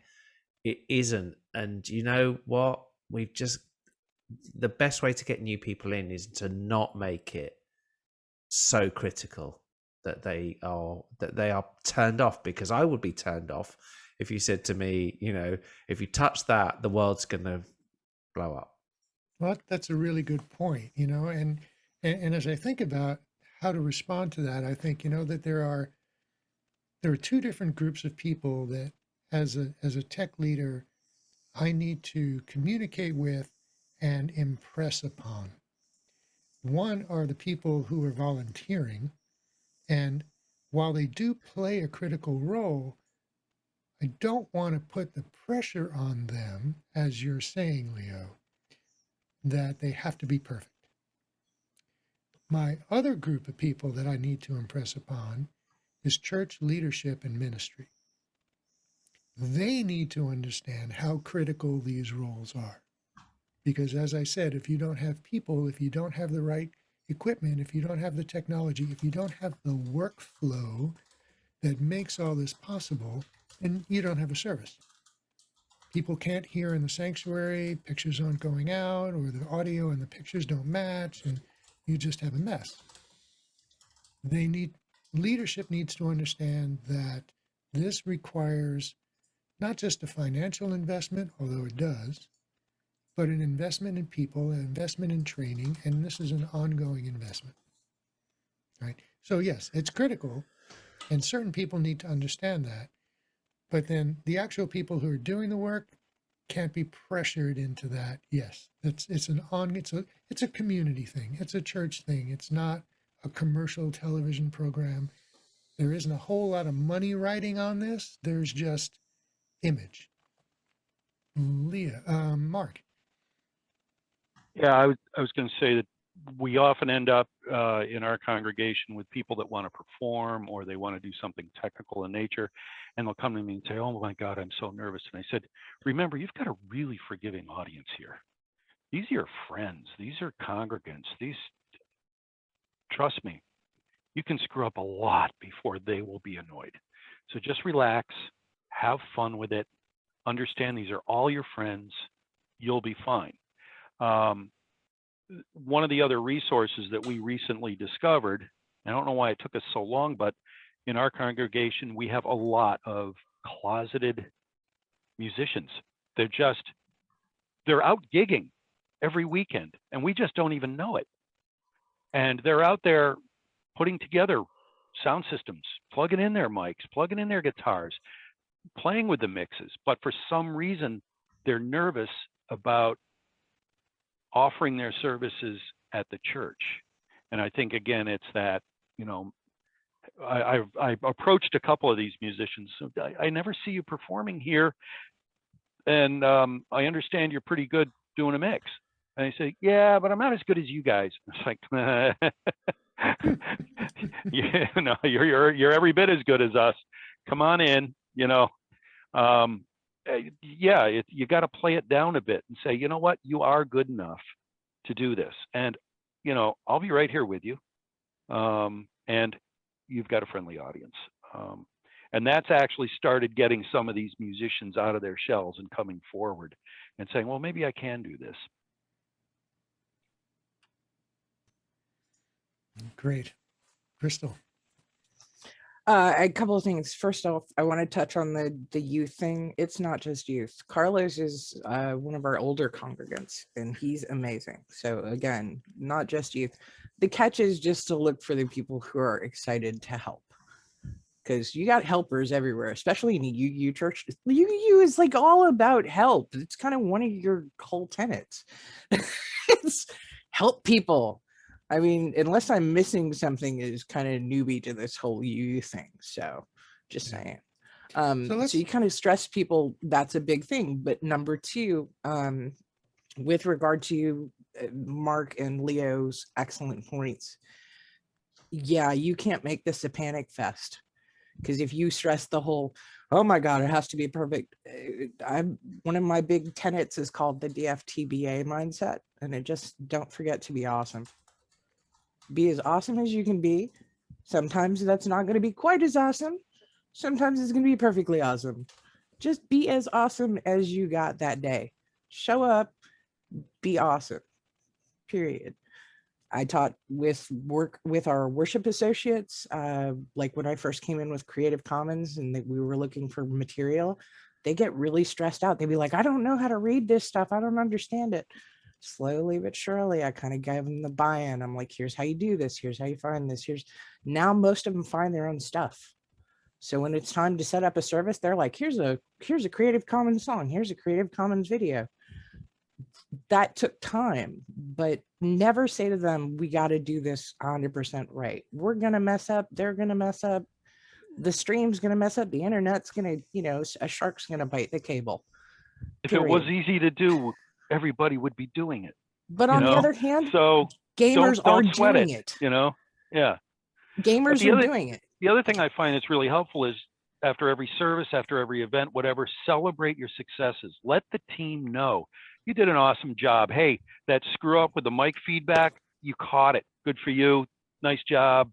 S3: it isn't. And you know what? The best way to get new people in is to not make it so critical that they are turned off, because I would be turned off if you said to me, if you touch that, the world's going to blow up.
S1: Well, that's a really good point, and as I think about how to respond to that, I think, that there are two different groups of people that as a tech leader, I need to communicate with and impress upon. One are the people who are volunteering, and while they do play a critical role, I don't want to put the pressure on them, as you're saying, Leo, that they have to be perfect. My other group of people that I need to impress upon is church leadership and ministry. They need to understand how critical these roles are. Because as I said, if you don't have people, if you don't have the right equipment, if you don't have the technology, if you don't have the workflow that makes all this possible, then you don't have a service. People can't hear in the sanctuary, pictures aren't going out, or the audio and the pictures don't match, and you just have a mess. Leadership needs to understand that this requires not just a financial investment, although it does, but an investment in people, an investment in training, and this is an ongoing investment, right? So yes, it's critical, and certain people need to understand that, but then the actual people who are doing the work can't be pressured into that. Yes, it's a community thing. It's a church thing. It's not a commercial television program. There isn't a whole lot of money riding on this. There's just image. Mark.
S4: Yeah, I was going to say that we often end up in our congregation with people that want to perform, or they want to do something technical in nature, and they'll come to me and say, oh my God, I'm so nervous. And I said, remember, you've got a really forgiving audience here. These are your friends. These are congregants. Trust me, you can screw up a lot before they will be annoyed. So just relax, have fun with it, understand these are all your friends, you'll be fine. One of the other resources that we recently discovered, I don't know why it took us so long, but in our congregation, we have a lot of closeted musicians. They're out gigging every weekend, and we just don't even know it. And they're out there putting together sound systems, plugging in their mics, plugging in their guitars, playing with the mixes. But for some reason, they're nervous about offering their services at the church. And I think, again, it's that, I've approached a couple of these musicians. So I never see you performing here. And I understand you're pretty good doing a mix. And I say, yeah, but I'm not as good as you guys. It's like, you're every bit as good as us. Come on in, you got to play it down a bit and say, you know what, you are good enough to do this. And, I'll be right here with you. And you've got a friendly audience. And that's actually started getting some of these musicians out of their shells and coming forward and saying, well, maybe I can do this.
S1: Great. Crystal.
S6: A couple of things. First off, I want to touch on the youth thing. It's not just youth. Carlos is one of our older congregants, and he's amazing. So again, not just youth. The catch is just to look for the people who are excited to help, because you got helpers everywhere, especially in the UU church. UU is like all about help. It's kind of one of your whole tenets. It's help people. I mean, unless I'm missing something, is kind of newbie to this whole UU thing. So just saying. So you kind of stress people. That's a big thing. But number two, with regard to Mark and Leo's excellent points, yeah, you can't make this a panic fest. Because if you stress the whole, oh my God, it has to be perfect. One of my big tenets is called the DFTBA mindset. And it just, don't forget to be awesome. Be as awesome as you can be. Sometimes that's not going to be quite as awesome. Sometimes it's going to be perfectly awesome. Just be as awesome as you got that day. Show up, be awesome. Period. I taught with our worship associates, like when I first came in with Creative Commons and we were looking for material, they get really stressed out. They'd be like, I don't know how to read this stuff. I don't understand it. Slowly but surely, I kind of gave them the buy-in. I'm like, here's how you do this. Here's how you find this. Now most of them find their own stuff. So when it's time to set up a service, they're like, here's a Creative Commons song. Here's a Creative Commons video. That took time, but never say to them, we got to do this 100% right. We're going to mess up. They're going to mess up. The stream's going to mess up. The internet's going to, a shark's going to bite the cable.
S4: If it was easy to do, everybody would be doing it.
S6: But on the other hand,
S4: so
S6: gamers are doing it.
S4: Yeah.
S6: Gamers are doing it.
S4: The other thing I find that's really helpful is after every service, after every event, whatever, celebrate your successes. Let the team know. You did an awesome job. Hey, that screw up with the mic feedback, you caught it. Good for you. Nice job.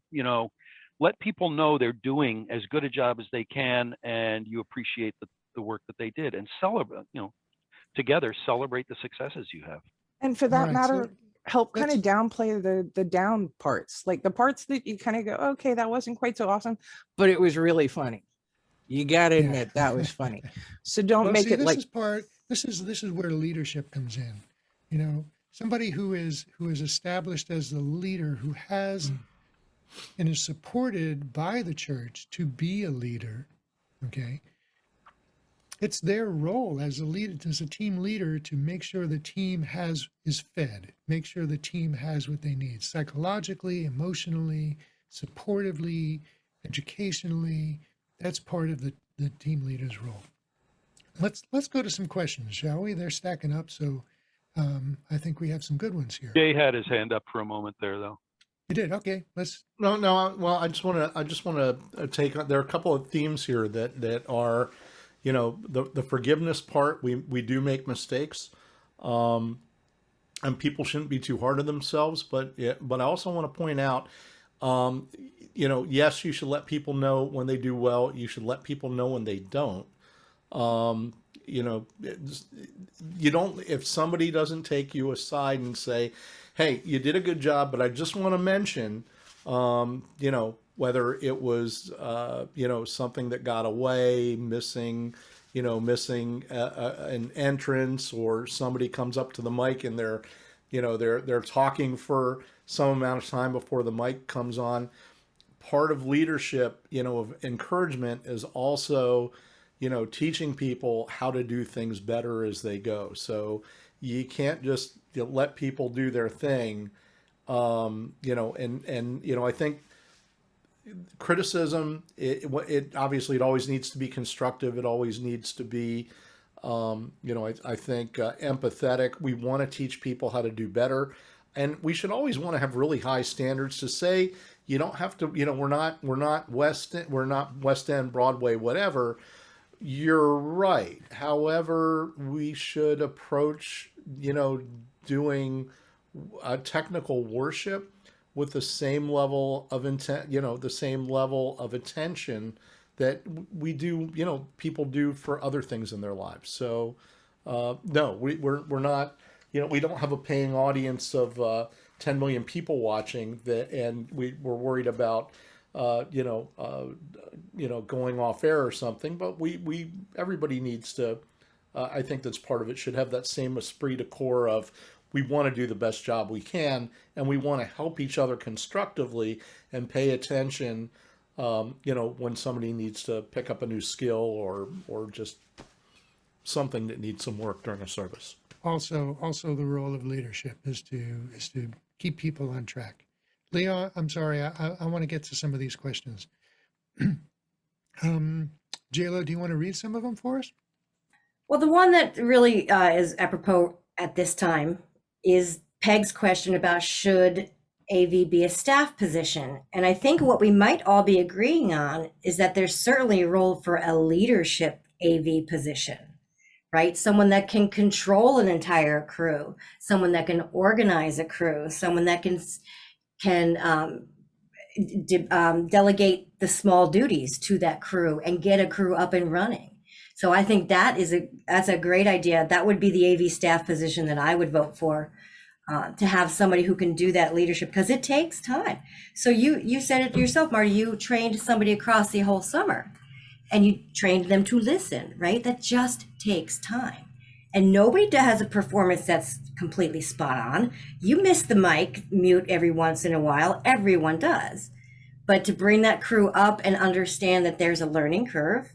S4: Let people know they're doing as good a job as they can, and you appreciate the work that they did, and celebrate, together celebrate the successes you have.
S6: And for that matter, help kind of downplay the down parts, like the parts that you kind of go, okay, that wasn't quite so awesome, but it was really funny. You got to admit that was funny. So don't make it like
S1: this is where leadership comes in. Somebody who is established as the leader, who has and is supported by the church to be a leader. Okay. It's their role as a leader, as a team leader, to make sure the team is fed, make sure the team has what they need psychologically, emotionally, supportively, educationally. That's part of the team leader's role. Let's go to some questions, shall we? They're stacking up, so I think we have some good ones here.
S4: Jay had his hand up for a moment there, though.
S1: You did? Okay.
S7: No. Well, I just want to take on. There are a couple of themes here that are, the forgiveness part. We do make mistakes, and people shouldn't be too hard on themselves. But I also want to point out, yes, you should let people know when they do well. You should let people know when they don't. You don't, if somebody doesn't take you aside and say, hey, you did a good job, but I just want to mention, whether it was, something that got away, missing an entrance, or somebody comes up to the mic and they're talking for some amount of time before the mic comes on. Part of leadership, of encouragement is also, teaching people how to do things better as they go. So you can't just let people do their thing. I think criticism, it obviously, it always needs to be constructive. It always needs to be, I think empathetic. We want to teach people how to do better. And we should always want to have really high standards to say, you don't have to, we're not West End, Broadway, whatever. You're right. However, we should approach, doing technical worship with the same level of intent, the same level of attention that we do, people do for other things in their lives. So, no, we're not, we don't have a paying audience of 10 million people watching that, and we're worried about, going off air or something. But everybody needs to, I think that's part of it, should have that same esprit de corps of, we want to do the best job we can, and we want to help each other constructively and pay attention, when somebody needs to pick up a new skill or just something that needs some work during a service.
S1: Also, the role of leadership is to keep people on track. Leo, I'm sorry, I want to get to some of these questions. JLo, do you want to read some of them for us?
S2: Well, the one that really is apropos at this time is Peg's question about should AV be a staff position? And I think what we might all be agreeing on is that there's certainly a role for a leadership AV position, right? Someone that can control an entire crew, someone that can organize a crew, someone that can delegate the small duties to that crew and get a crew up and running. So I think that's a great idea. That would be the AV staff position that I would vote for, to have somebody who can do that leadership, because it takes time. So you said it yourself, Marty, you trained somebody across the whole summer and you trained them to listen, right? That just takes time. And nobody has a performance that's completely spot on. You miss the mic mute every once in a while. Everyone does. But to bring that crew up and understand that there's a learning curve,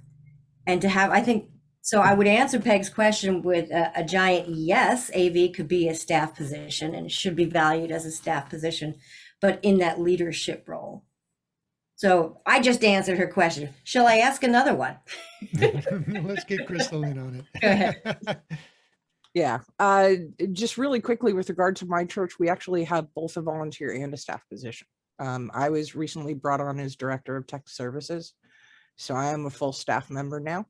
S2: and to have, I think, so I would answer Peg's question with a giant yes. AV could be a staff position and it should be valued as a staff position, but in that leadership role. So I just answered her question. Shall I ask another one?
S1: Let's get Crystal in on it.
S2: Go ahead.
S6: Yeah, just really quickly with regard to my church, we actually have both a volunteer and a staff position. I was recently brought on as director of tech services, so I am a full staff member now.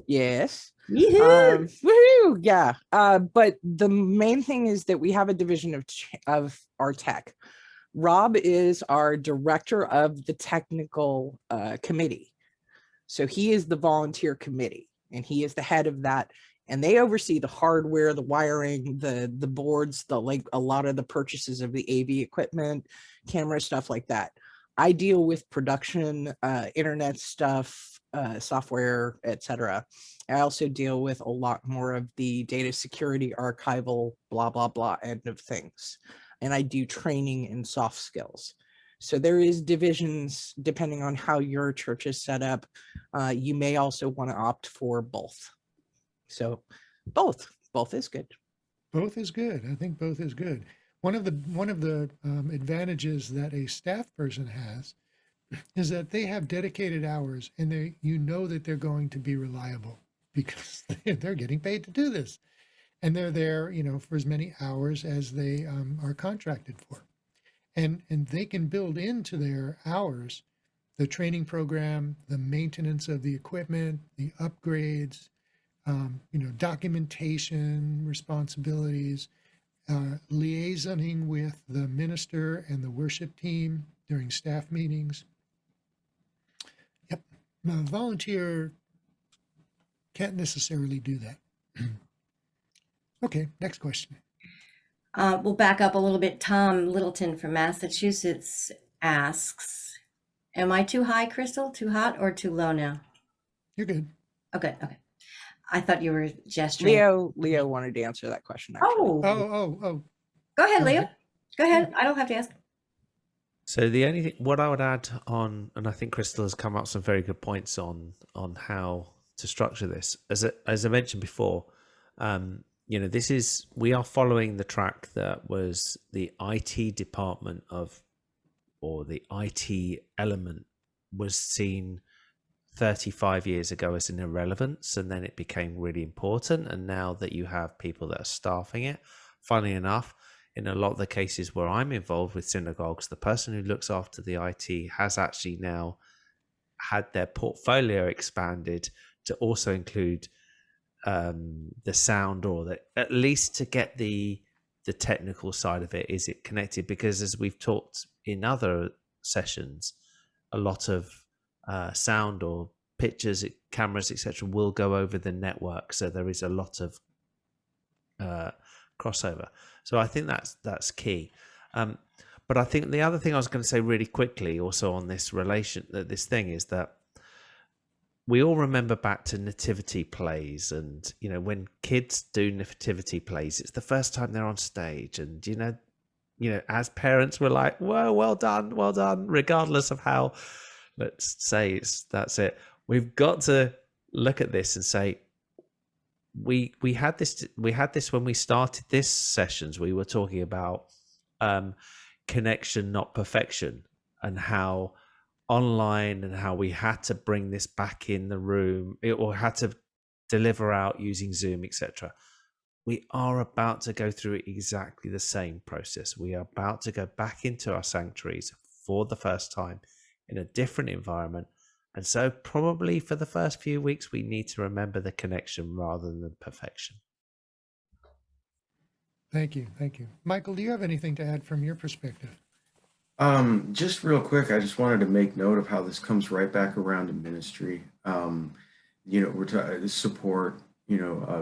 S6: Yes. Woohoo! Yeah. But the main thing is that we have a division of our tech. Rob is our director of the technical committee. So he is the volunteer committee and he is the head of that. And they oversee the hardware, the wiring, the boards, like a lot of the purchases of the AV equipment, camera, stuff like that. I deal with production, internet stuff, software, etc. I also deal with a lot more of the data security, archival, blah, blah, blah end of things. And I do training in soft skills. So there is divisions depending on how your church is set up. You may also want to opt for both. So both is good.
S1: Both is good. I think both is good. One of the advantages that a staff person has is that they have dedicated hours and that they're going to be reliable because they're getting paid to do this. And they're there, for as many hours as they are contracted for. And they can build into their hours the training program, the maintenance of the equipment, the upgrades, documentation responsibilities, liaisoning with the minister and the worship team during staff meetings. Yep, a volunteer can't necessarily do that. Okay, next question.
S2: We'll back up a little bit. Tom Littleton from Massachusetts asks, am I too high, Crystal? Too hot or too low now?
S1: You're good.
S2: Okay. I thought you were gesturing.
S6: Leo wanted to answer that question. Actually.
S1: Oh.
S2: Go ahead, Leo. Go ahead. I don't have to ask.
S3: So the only thing, what I would add on, and I think Crystal has come up with some very good points on how to structure this. As I mentioned before, we are following the track that was the IT department or the IT element was seen 35 years ago as an irrelevance, and then it became really important. And now that you have people that are staffing it, funnily enough, in a lot of the cases where I'm involved with synagogues, the person who looks after the IT has actually now had their portfolio expanded to also include the sound, or at least to get the technical side of it. Is it connected? Because as we've talked in other sessions, a lot of sound or pictures, cameras, etc., will go over the network. So there is a lot of crossover. So I think that's key. But I think the other thing I was going to say really quickly also on this this thing is that we all remember back to nativity plays, and when kids do nativity plays, it's the first time they're on stage, and as parents we're like, whoa, well done, regardless of how, let's say that's it. We've got to look at this and say, we had this when we started this sessions. We were talking about connection, not perfection, and how online and how we had to bring this back in the room or had to deliver out using Zoom, etc. We are about to go through exactly the same process. We are about to go back into our sanctuaries for the first time in a different environment. And so probably for the first few weeks, we need to remember the connection rather than the perfection.
S1: Thank you. Thank you. Michael, do you have anything to add from your perspective?
S5: Just real quick, I just wanted to make note of how this comes right back around to ministry. We're talking support,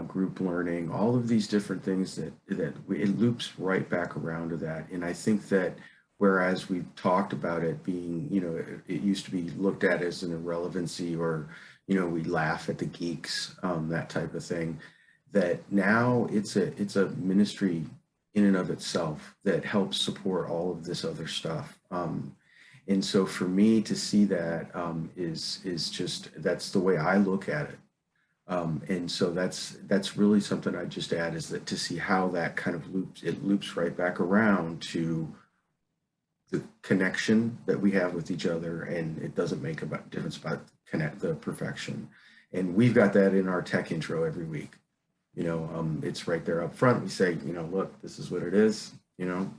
S5: group learning, all of these different things that it loops right back around to that. And I think that whereas we've talked about it being, it used to be looked at as an irrelevancy, or, we laugh at the geeks, that type of thing, that now it's a ministry in and of itself that helps support all of this other stuff. And so for me to see that is just, that's the way I look at it. And so that's really something I just add, is that to see how that kind of loops right back around to the connection that we have with each other, and it doesn't make a difference about the perfection. And we've got that in our tech intro every week. It's right there up front. We say, look, this is what it is. We'll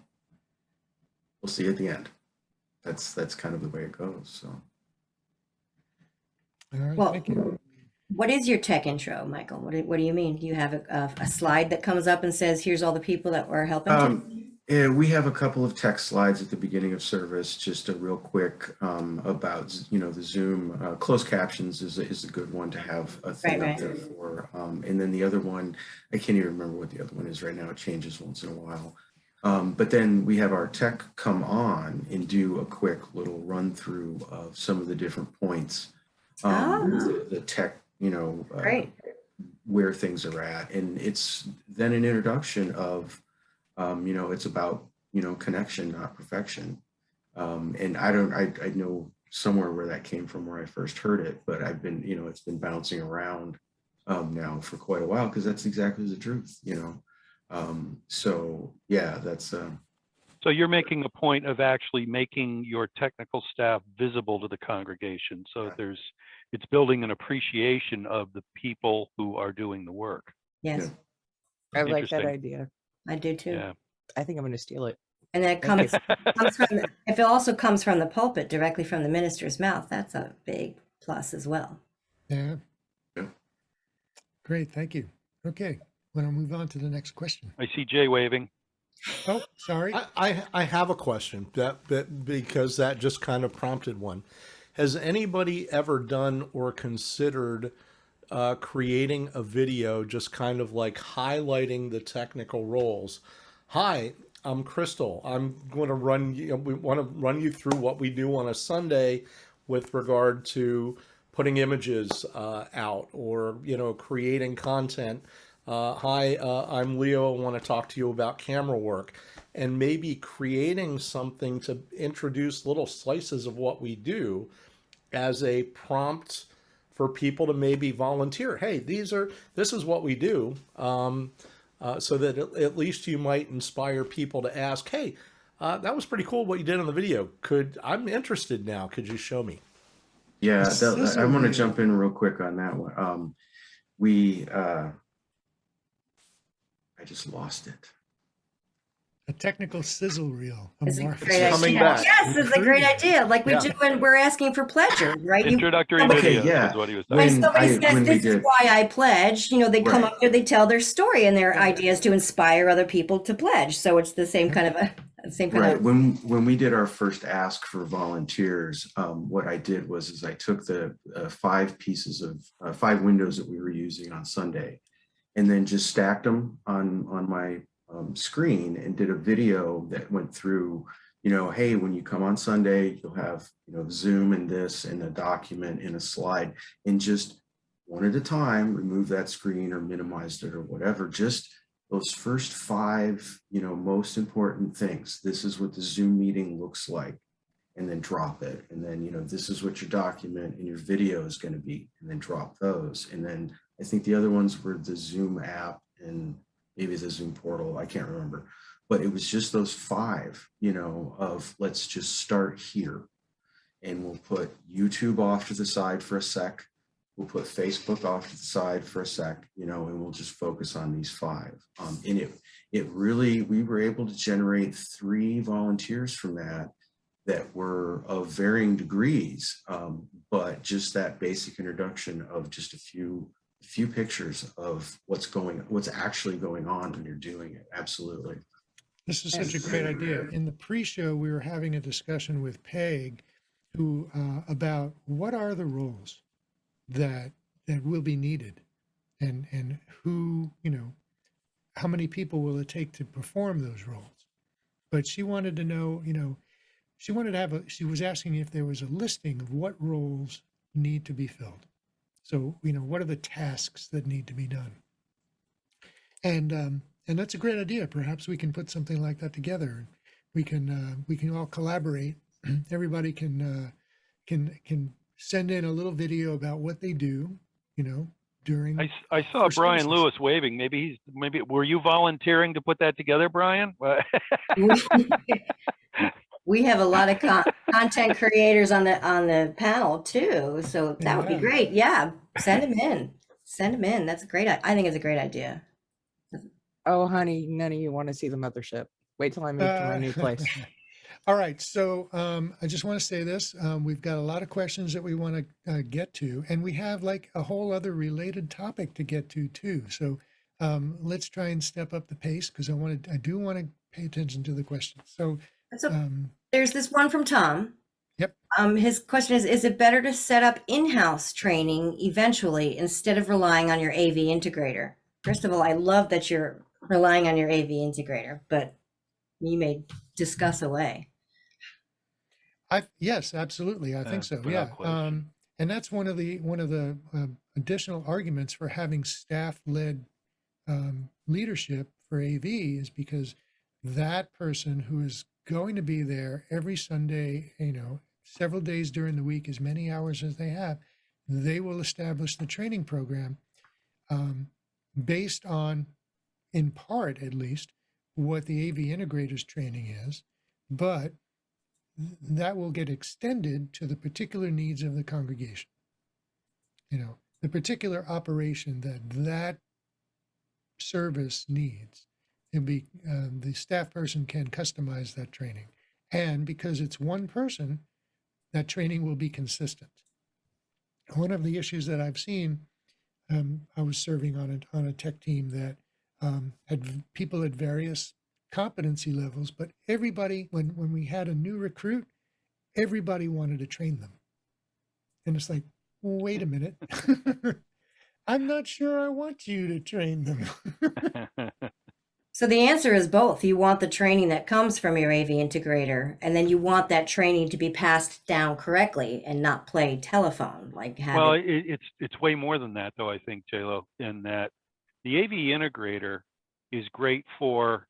S5: see you at the end. That's kind of the way it goes. So.
S1: All right,
S2: Well,
S1: thank you.
S2: What is your tech intro, Michael? What do you mean? Do you have a slide that comes up and says, here's all the people that we're helping?
S5: Yeah, we have a couple of tech slides at the beginning of service, just a real quick about, the Zoom. Closed captions is a good one to have a thing up there for. And then the other one, I can't even remember what the other one is right now. It changes once in a while. But then we have our tech come on and do a quick little run through of some of the different points, the tech, where things are at. And it's then an introduction of, it's about, connection, not perfection. And I know somewhere where that came from, where I first heard it, but I've been, it's been bouncing around now for quite a while, because that's exactly the truth, so yeah, that's.
S4: So you're making a point of actually making your technical staff visible to the congregation. So it's building an appreciation of the people who are doing the work.
S2: Yes.
S6: I like that idea.
S2: I do too.
S4: Yeah.
S6: I think I'm going to steal it.
S2: And that comes from, if it also comes from the pulpit, directly from the minister's mouth, that's a big plus as well.
S1: Yeah. Great, thank you. Okay, want to move on to the next question?
S4: I see Jay waving.
S1: Oh, sorry.
S7: I have a question that because that just kind of prompted one. Has anybody ever done or considered creating a video just kind of like highlighting the technical roles? Hi, I'm Crystal. I'm going to we want to run you through what we do on a Sunday with regard to putting images out, or, creating content. Hi, I'm Leo. I want to talk to you about camera work, and maybe creating something to introduce little slices of what we do as a prompt for people to maybe volunteer. Hey, this is what we do. So that at least you might inspire people to ask, hey, that was pretty cool what you did on the video. I'm interested now. Could you show me?
S5: Yeah, I want to jump in real quick on that one. I just lost it.
S1: A technical sizzle reel.
S2: It's a
S1: Mark.
S2: great
S7: coming
S2: idea.
S7: back.
S2: Yes, it's a great idea. Like we do when we're asking for pledges, right?
S4: Introductory video is what he was
S2: When
S4: saying.
S2: somebody says, this is why I pledge, they come up there, they tell their story and their ideas to inspire other people to pledge. So it's the same kind of
S5: Right. When we did our first ask for volunteers, what I did was I took the 5 pieces of 5 windows that we were using on Sunday, and then just stacked them on my screen and did a video that went through, you know, hey, when you come on Sunday, you'll have, you know, Zoom and this and a document and a slide, and just one at a time, remove that screen or minimized it or whatever. Just those first 5, you know, most important things. This is what the Zoom meeting looks like, and then drop it. And then, you know, this is what your document and your video is going to be, and then drop those. And then I think the other ones were the Zoom app and maybe the Zoom portal. I can't remember, but it was just those 5, you know, of let's just start here, and we'll put YouTube off to the side for a sec. We'll put Facebook off to the side for a sec, you know, and we'll just focus on these 5. And it really, we were able to generate 3 volunteers from that were of varying degrees, but just that basic introduction of just a few pictures of what's actually going on when you're doing it. Absolutely.
S1: This is such a great idea. In the pre-show, we were having a discussion with Peg, who about what are the roles that will be needed, and who, you know, how many people will it take to perform those roles. But she wanted to know, you know, she was asking if there was a listing of what roles need to be filled. So, you know, what are the tasks that need to be done? And that's a great idea. Perhaps we can put something like that together. We can all collaborate. Everybody can send in a little video about what they do, you know, during.
S4: I saw Brian Lewis waving. Maybe were you volunteering to put that together, Brian?
S2: We have a lot of content creators on the panel too, so that would be great. Yeah, send them in. Send them in. That's great. I think it's a great idea.
S6: Oh, honey, none of you want to see the mothership. Wait till I move to my new place.
S1: All right, so I just want to say this. We've got a lot of questions that we want to get to, and we have like a whole other related topic to get to too. So let's try and step up the pace, because I do want to pay attention to the questions. So
S2: there's this one from Tom.
S1: Yep.
S2: His question is it better to set up in-house training eventually instead of relying on your AV integrator? First of all, I love that you're relying on your AV integrator, but you may discuss away.
S1: Yes, absolutely. I think so. Yeah. And that's one of the additional arguments for having staff-led leadership for AV, is because that person who is going to be there every Sunday, you know, several days during the week, as many hours as they have, they will establish the training program based on, in part at least, what the AV integrators training is, but that will get extended to the particular needs of the congregation. You know, the particular operation that service needs. The staff person can customize that training. And because it's one person, that training will be consistent. One of the issues that I've seen, I was serving on a tech team that had people at various competency levels, but everybody, when we had a new recruit, everybody wanted to train them. And it's like, well, wait a minute. I'm not sure I want you to train them.
S2: So the answer is both. You want the training that comes from your AV integrator, and then you want that training to be passed down correctly and not play telephone.
S4: It's way more than that, though, I think, J-Lo, in that the AV integrator is great for,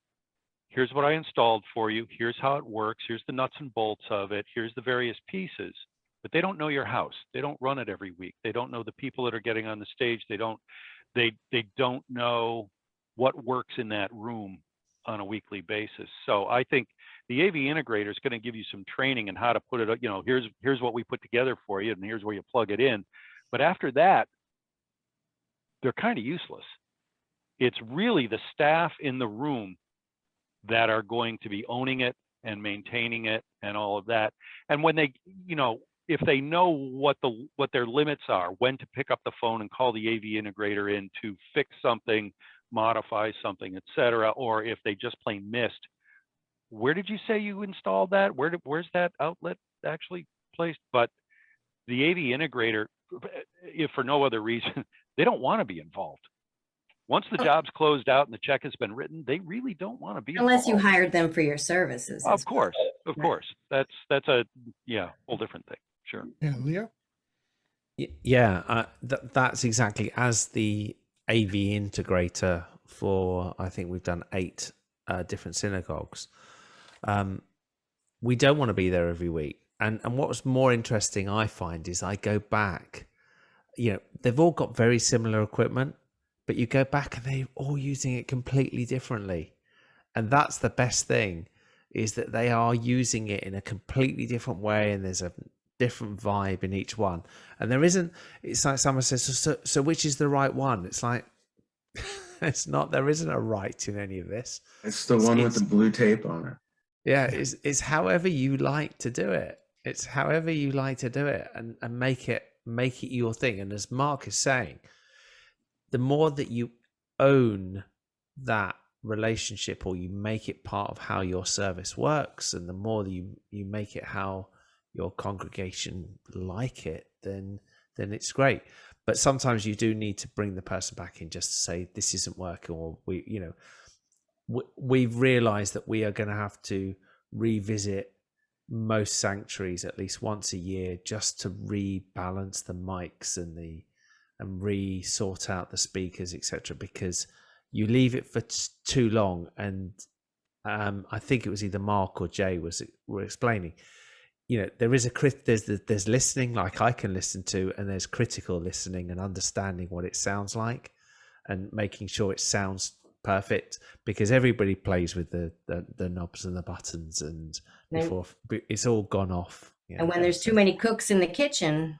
S4: here's what I installed for you, here's how it works, here's the nuts and bolts of it, here's the various pieces, but they don't know your house. They don't run it every week. They don't know the people that are getting on the stage. They don't know what works in that room on a weekly basis. So I think the AV integrator is going to give you some training in how to put it, you know, here's what we put together for you, and here's where you plug it in. But after that, they're kind of useless. It's really the staff in the room that are going to be owning it and maintaining it and all of that. And when they, you know, if they know what their limits are, when to pick up the phone and call the AV integrator in to fix something, modify something, etc., or if they just plain missed, where did you say you installed that? Where's that outlet actually placed? But the AV integrator, if for no other reason, they don't want to be involved. Once the job's closed out and the check has been written, they really don't want to be
S2: Unless you
S4: involved.
S2: hired them for your services.
S4: Of
S2: as well.
S4: course, of course. That's a whole different thing. Sure.
S1: Yeah, Leo?
S3: Yeah, that's exactly, as the AV integrator for, I think we've done 8 different synagogues. We don't want to be there every week. And what's more interesting, I find, is I go back, they've all got very similar equipment, but you go back and they're all using it completely differently. And that's the best thing, is that they are using it in a completely different way, and there's a different vibe in each one. And it's like someone says, so which is the right one? It's like, there isn't a right in any of this.
S5: It's the one with the blue tape on it.
S3: Yeah, it's however you like to do it. It's however you like to do it, and make it your thing. And as Mark is saying, the more that you own that relationship, or you make it part of how your service works, and the more that you make it how your congregation like it, then it's great. But sometimes you do need to bring the person back in just to say, this isn't working, or we've realized that we are going to have to revisit most sanctuaries at least once a year, just to rebalance the mics and re-sort out the speakers, etc., because you leave it for too long. And I think it was either Mark or Jay were explaining, there's listening, like I can listen to, and there's critical listening and understanding what it sounds like and making sure it sounds perfect, because everybody plays with the knobs and the buttons, and before it's all gone off.
S2: And when there's too many cooks in the kitchen,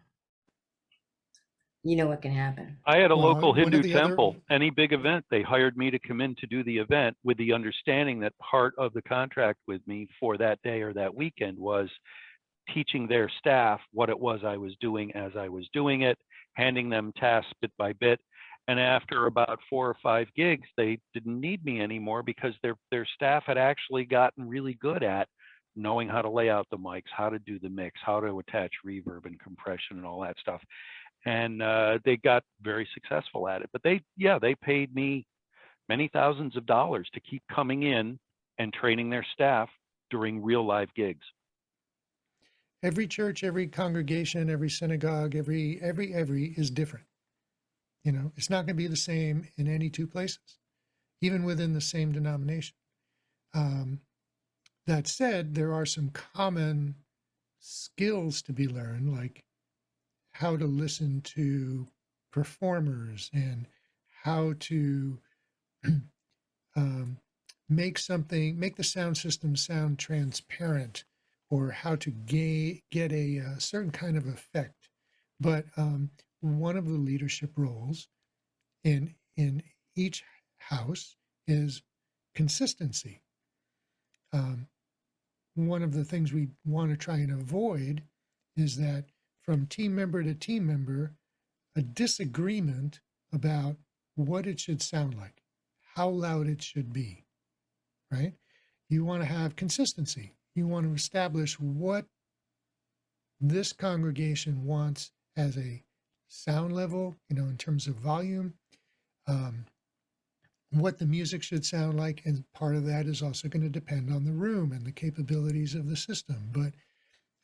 S2: you know what can happen.
S4: I had a local Hindu temple. Any big event, they hired me to come in to do the event, with the understanding that part of the contract with me for that day or that weekend was teaching their staff what it was I was doing as I was doing it, handing them tasks bit by bit. And after about 4 or 5 gigs, they didn't need me anymore, because their staff had actually gotten really good at knowing how to lay out the mics, how to do the mix, how to attach reverb and compression and all that stuff. And they got very successful at it. But they paid me many thousands of dollars to keep coming in and training their staff during real live gigs.
S1: Every church, every congregation, every synagogue, every is different. It's not going to be the same in any 2 places, even within the same denomination. That said, there are some common skills to be learned, like how to listen to performers and how to make the sound system sound transparent, or how to get a certain kind of effect. But one of the leadership roles in each house is consistency. One of the things we want to try and avoid is that from team member to team member, a disagreement about what it should sound like, how loud it should be, right? You want to have consistency. You want to establish what this congregation wants as a sound level, in terms of volume, what the music should sound like. And part of that is also going to depend on the room and the capabilities of the system. But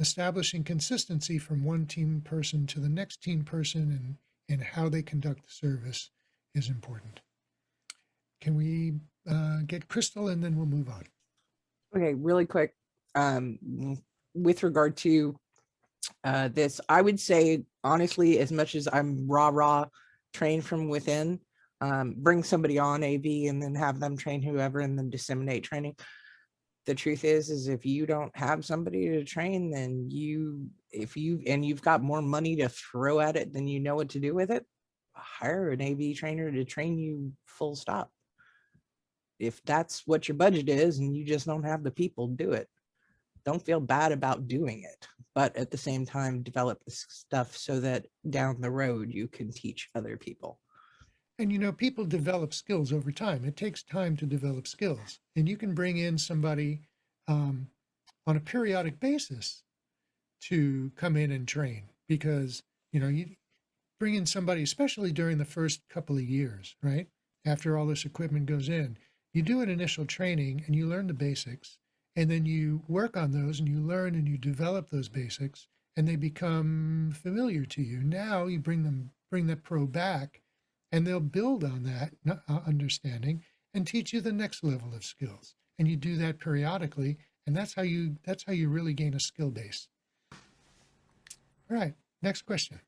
S1: establishing consistency from one team person to the next team person and how they conduct the service is important. Can we get Crystal, and then we'll move on?
S6: Okay, really quick. With regard to this, I would say, honestly, as much as I'm raw trained from within, bring somebody on AV and then have them train whoever and then disseminate training. The truth is if you don't have somebody to train, then you've got more money to throw at it than you know what to do with it, hire an AV trainer to train you, full stop. If that's what your budget is and you just don't have the people, do it. Don't feel bad about doing it, but at the same time, develop this stuff so that down the road you can teach other people.
S1: And people develop skills over time. It takes time to develop skills, and you can bring in somebody on a periodic basis to come in and train, because you bring in somebody, especially during the first couple of years, right? after all this equipment goes in. You do an initial training and you learn the basics, and then you work on those and you learn and you develop those basics, and they become familiar to you. Now you bring that pro back, and they'll build on that understanding and teach you the next level of skills. And you do that periodically, and that's how you really gain a skill base. All right, next question.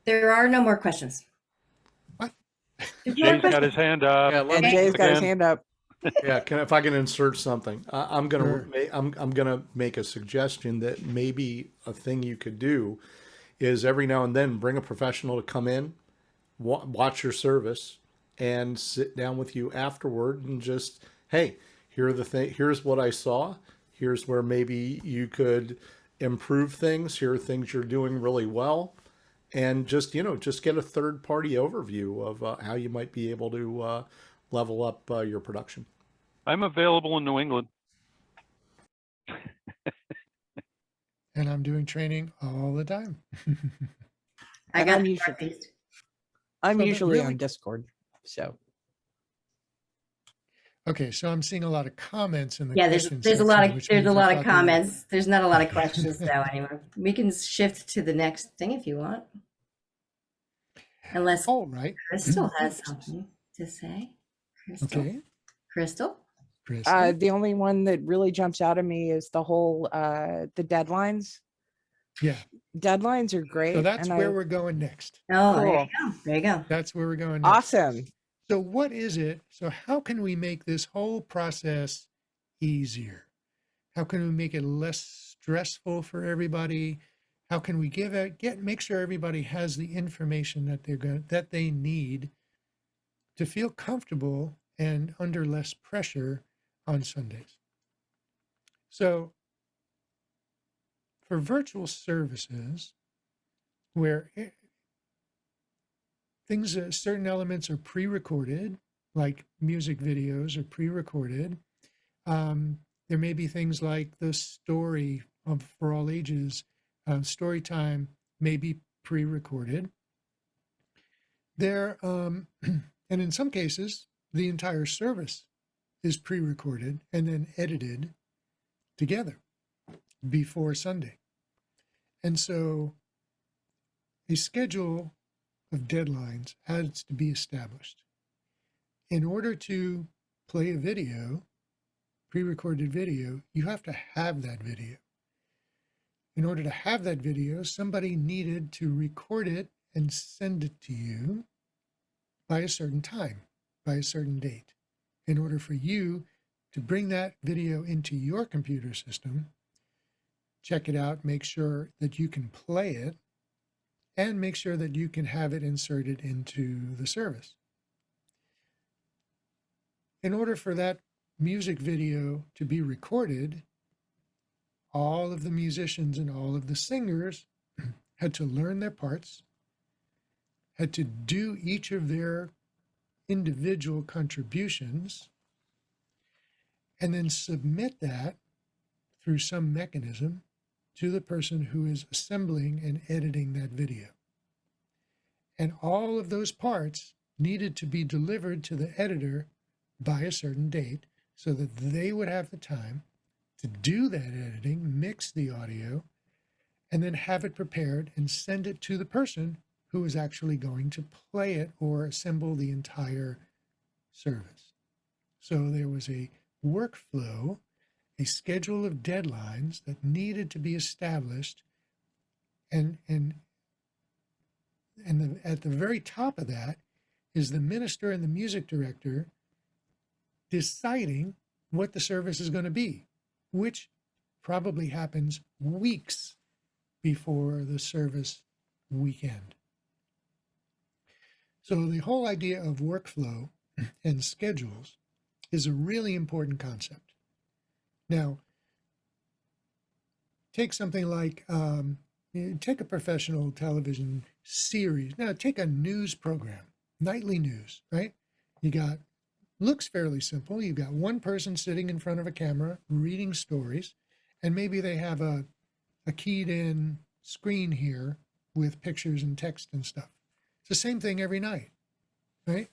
S2: There are no more questions.
S1: What?
S4: Jay's got his hand up.
S7: Yeah,
S6: And Jay's got his
S4: Again.
S6: hand up.
S7: Yeah, if I can insert something, I'm
S1: Sure.
S7: gonna make a suggestion that maybe a thing you could do is every now and then bring a professional to come in, watch your service, and sit down with you afterward and just, hey, here are the thing. Here's what I saw. Here's where maybe you could improve things. Here are things you're doing really well, and just get a third party overview of how you might be able to level up your production.
S4: I'm available in New England.
S1: And I'm doing training all the time.
S2: I
S6: And
S2: got
S6: I'm
S2: the
S6: usually-
S2: Northeast.
S6: I'm
S1: So
S6: usually
S1: really-
S6: on Discord. So
S1: Okay, so I'm seeing a lot of comments in the
S2: Yeah,
S1: question
S2: there's a
S1: section,
S2: lot of
S1: which
S2: there's a
S1: means I
S2: lot of
S1: thought they were-
S2: comments. There's not a lot of questions though anymore. We can shift to the next thing if you want. Unless
S1: All right.
S2: Crystal has something to say. Crystal.
S1: Okay.
S2: Crystal?
S1: Kristen?
S6: the only one that really jumps out at me is the whole the deadlines.
S1: Yeah.
S6: Deadlines are great.
S1: So that's
S6: and
S1: where we're going next.
S2: Oh, there you
S6: Cool.
S2: go. There you go.
S1: That's where we're going next.
S6: Awesome.
S1: So what is it? So how can we make this whole process easier? How can we make it less stressful for everybody? How can we make sure everybody has the information that they need to feel comfortable and under less pressure on Sundays? So for virtual services where certain elements are pre-recorded, like music videos are pre-recorded. There may be things like the story for all ages, story time may be pre-recorded. And in some cases, the entire service is pre-recorded and then edited together before Sunday. And so a schedule of deadlines has to be established. In order to play a video, pre-recorded video, you have to have that video. In order to have that video, somebody needed to record it and send it to you by a certain time, by a certain date. In order for you to bring that video into your computer system, check it out, make sure that you can play it, and make sure that you can have it inserted into the service. In order for that music video to be recorded, all of the musicians and all of the singers had to learn their parts, had to do each of their individual contributions, and then submit that through some mechanism to the person who is assembling and editing that video. And all of those parts needed to be delivered to the editor by a certain date so that they would have the time to do that editing, mix the audio, and then have it prepared and send it to the person who is actually going to play it or assemble the entire service. So there was a workflow, a schedule of deadlines that needed to be established, and at the very top of that is the minister and the music director deciding what the service is going to be, which probably happens weeks before the service weekend. So the whole idea of workflow and schedules is a really important concept. Now, take something like, take a professional television series. Now, take a news program, nightly news, right? Looks fairly simple. You've got one person sitting in front of a camera reading stories, and maybe they have a keyed in screen here with pictures and text and stuff. It's the same thing every night. right?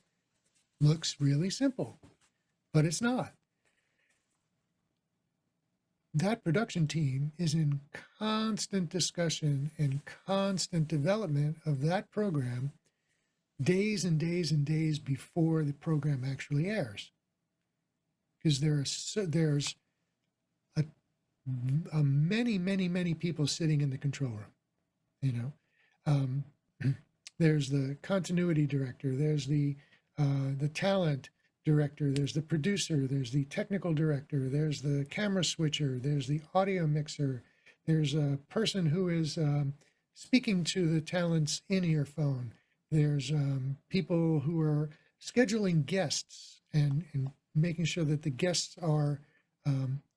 S1: Looks really simple, but it's not. That production team is in constant discussion and constant development of that program days and days and days before the program actually airs. Because there's many people sitting in the control room, you know. Um, there's the continuity director, there's the talent director, there's the producer, there's the technical director, there's the camera switcher, there's the audio mixer, there's a person who is speaking to the talents in earphone, there's people who are scheduling guests and making sure that the guests are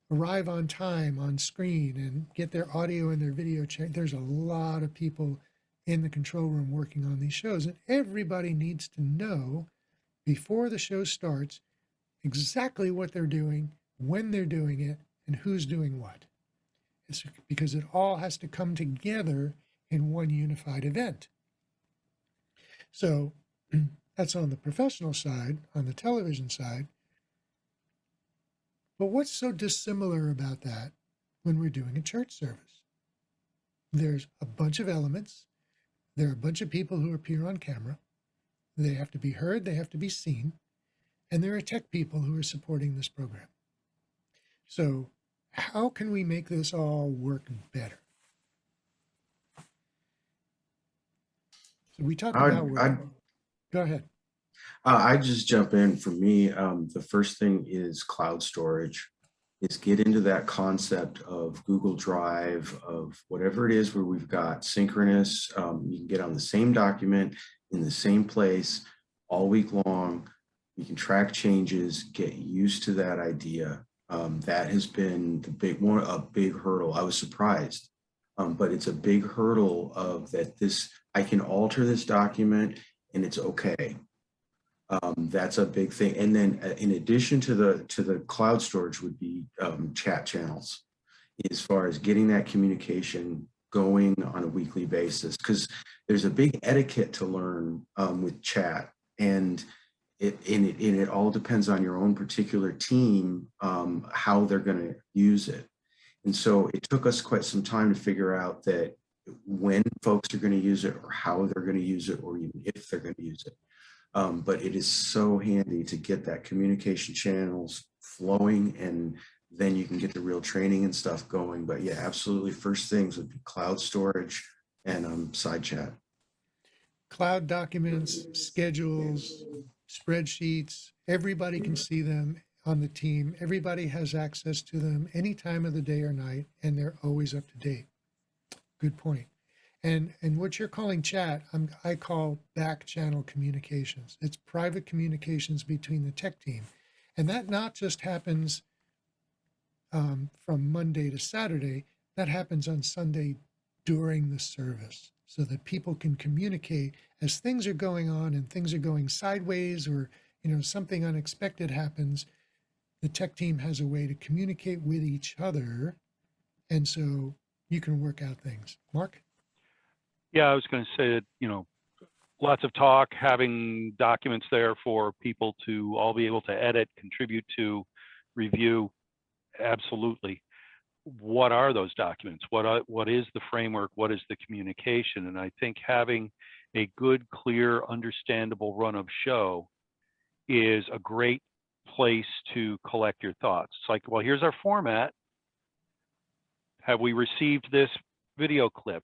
S1: arrive on time on screen and get their audio and their video checked. There's a lot of people in the control room working on these shows, and everybody needs to know before the show starts exactly what they're doing, when they're doing it, and who's doing what. It's because it all has to come together in one unified event. So that's on the professional side, on the television side. But what's so dissimilar about that when we're doing a church service? There's a bunch of elements. There are a bunch of people who appear on camera. They have to be heard, they have to be seen, and there are tech people who are supporting this program. So how can we make this all work better? So we talk about work. Go ahead.
S5: I just jump in. For me, the first thing is cloud storage. Is get into that concept of Google Drive, of whatever it is where we've got synchronous. You can get on the same document in the same place all week long. You can track changes, get used to that idea. That has been the big one, a big hurdle. I was surprised, but it's a big hurdle of that. I can alter this document and it's okay. That's a big thing. And then in addition to the cloud storage would be chat channels, as far as getting that communication going on a weekly basis, because there's a big etiquette to learn with chat, and it all depends on your own particular team, how they're going to use it. And so it took us quite some time to figure out that when folks are going to use it, or how they're going to use it, or even if they're going to use it. But it is so handy to get that communication channels flowing, and then you can get the real training and stuff going. But yeah, absolutely. First things would be cloud storage and side chat.
S1: Cloud documents, schedules, spreadsheets, everybody can see them on the team. Everybody has access to them any time of the day or night, and they're always up to date. Good point. And what you're calling chat, I call back channel communications. It's private communications between the tech team. And that not just happens from Monday to Saturday, that happens on Sunday during the service, so that people can communicate as things are going on and things are going sideways, or something unexpected happens. The tech team has a way to communicate with each other, and so you can work out things. Mark?
S4: Yeah, I was going to say that, lots of talk, having documents there for people to all be able to edit, contribute to, review. Absolutely. What are those documents? What is the framework? What is the communication? And I think having a good, clear, understandable run of show is a great place to collect your thoughts. It's like, well, here's our format. Have we received this video clip?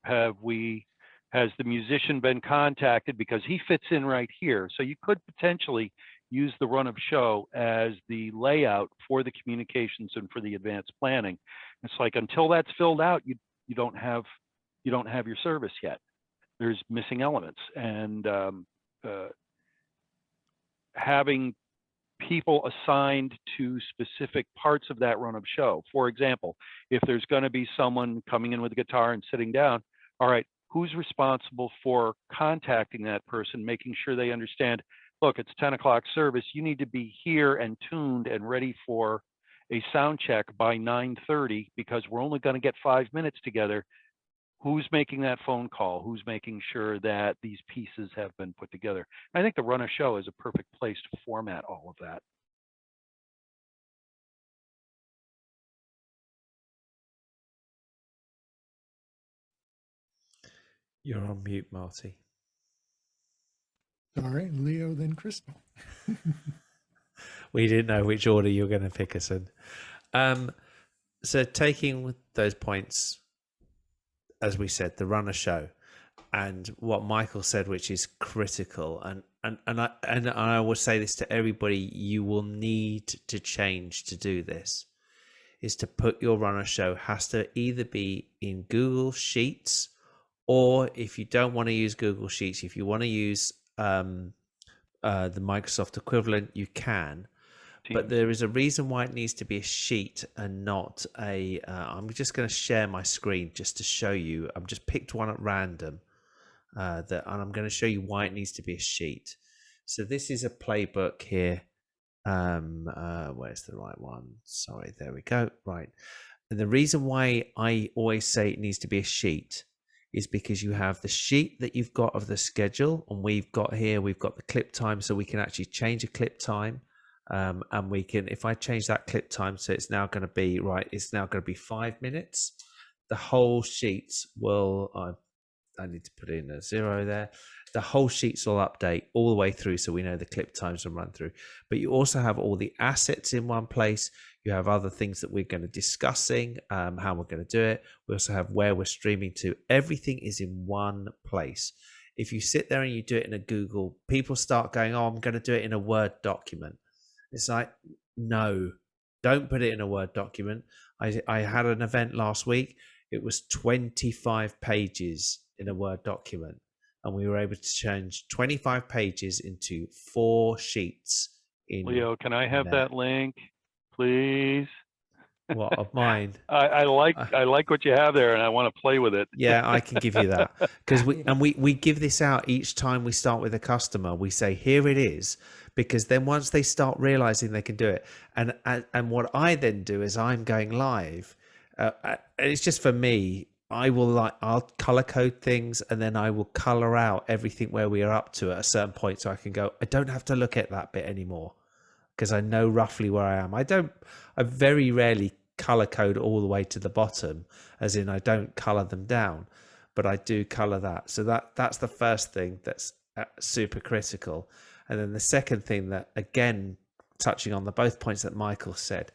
S4: Has the musician been contacted, because he fits in right here? So you could potentially use the run of show as the layout for the communications and for the advanced planning. It's like, until that's filled out, you don't have your service yet. There's missing elements, and having people assigned to specific parts of that run of show. For example, if there's going to be someone coming in with a guitar and sitting down, all right, who's responsible for contacting that person, making sure they understand, look, it's 10 o'clock service. You need to be here and tuned and ready for a sound check by 9:30, because we're only going to get 5 minutes together. who's making that phone call, who's making sure that these pieces have been put together. I think the run a show is a perfect place to format all of that.
S3: You're on mute, Marty.
S1: Sorry, Leo, then Crystal.
S3: We didn't know which order you were going to pick us in. So taking those points, as we said, the run a show, and what Michael said, which is critical, and I will say this to everybody: you will need to change to do this. Is to put your run a show has to either be in Google Sheets, or if you don't want to use Google Sheets, if you want to use the Microsoft equivalent, you can. But there is a reason why it needs to be a sheet and not a. I'm just going to share my screen just to show you. I've just picked one at random, and I'm going to show you why it needs to be a sheet. So this is a playbook here. Where's the right one? Sorry, there we go. Right, and the reason why I always say it needs to be a sheet is because you have the sheet that you've got of the schedule, and we've got the clip time, so we can actually change a clip time. And we can, if I change that clip time, so it's now going to be it's now going to be 5 minutes. The whole sheets will, I need to put in a 0 there. The whole sheets will update all the way through, so we know the clip times will run through. But you also have all the assets in one place. You have other things that we're going to discussing, how we're going to do it. We also have where we're streaming to. Everything is in one place. If you sit there and you do it in a Google, people start going, "Oh, I'm going to do it in a Word document." It's like, no, don't put it in a Word document. I had an event last week. It was 25 pages in a Word document, and we were able to change 25 pages into 4 sheets.
S4: Leo, can I have that link, please?
S3: What, of mine?
S4: I like what you have there, and I want to play with it.
S3: Yeah, I can give you that, because we give this out each time we start with a customer. We say, here it is, because then once they start realizing they can do it, and what I then do is I'm going live. It's just for me. I'll color code things, and then I will color out everything where we are up to at a certain point, so I can go. I don't have to look at that bit anymore, because I know roughly where I am. I very rarely color code all the way to the bottom, as in I don't color them down, but I do color that. So that's the first thing that's super critical. And then the second thing, that again, touching on both points that Michael said,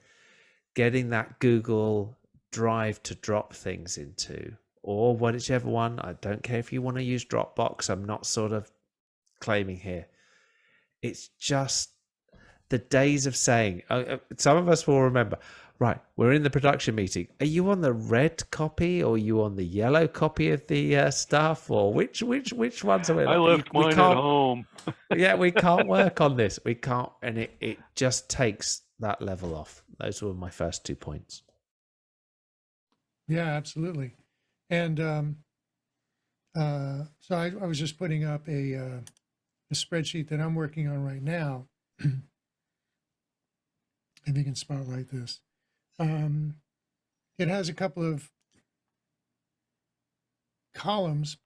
S3: getting that Google Drive to drop things into, or whichever one. I don't care if you want to use Dropbox. I'm not sort of claiming here. It's just the days of saying, some of us will remember, right, we're in the production meeting. Are you on the red copy, or are you on the yellow copy of the stuff, or which ones are we?
S4: I left mine at home.
S3: Yeah, we can't work on this. We can't, and it just takes that level off. Those were my first 2 points.
S1: Yeah, absolutely. And so I was just putting up a spreadsheet that I'm working on right now. If you can spotlight this. It has a couple of columns.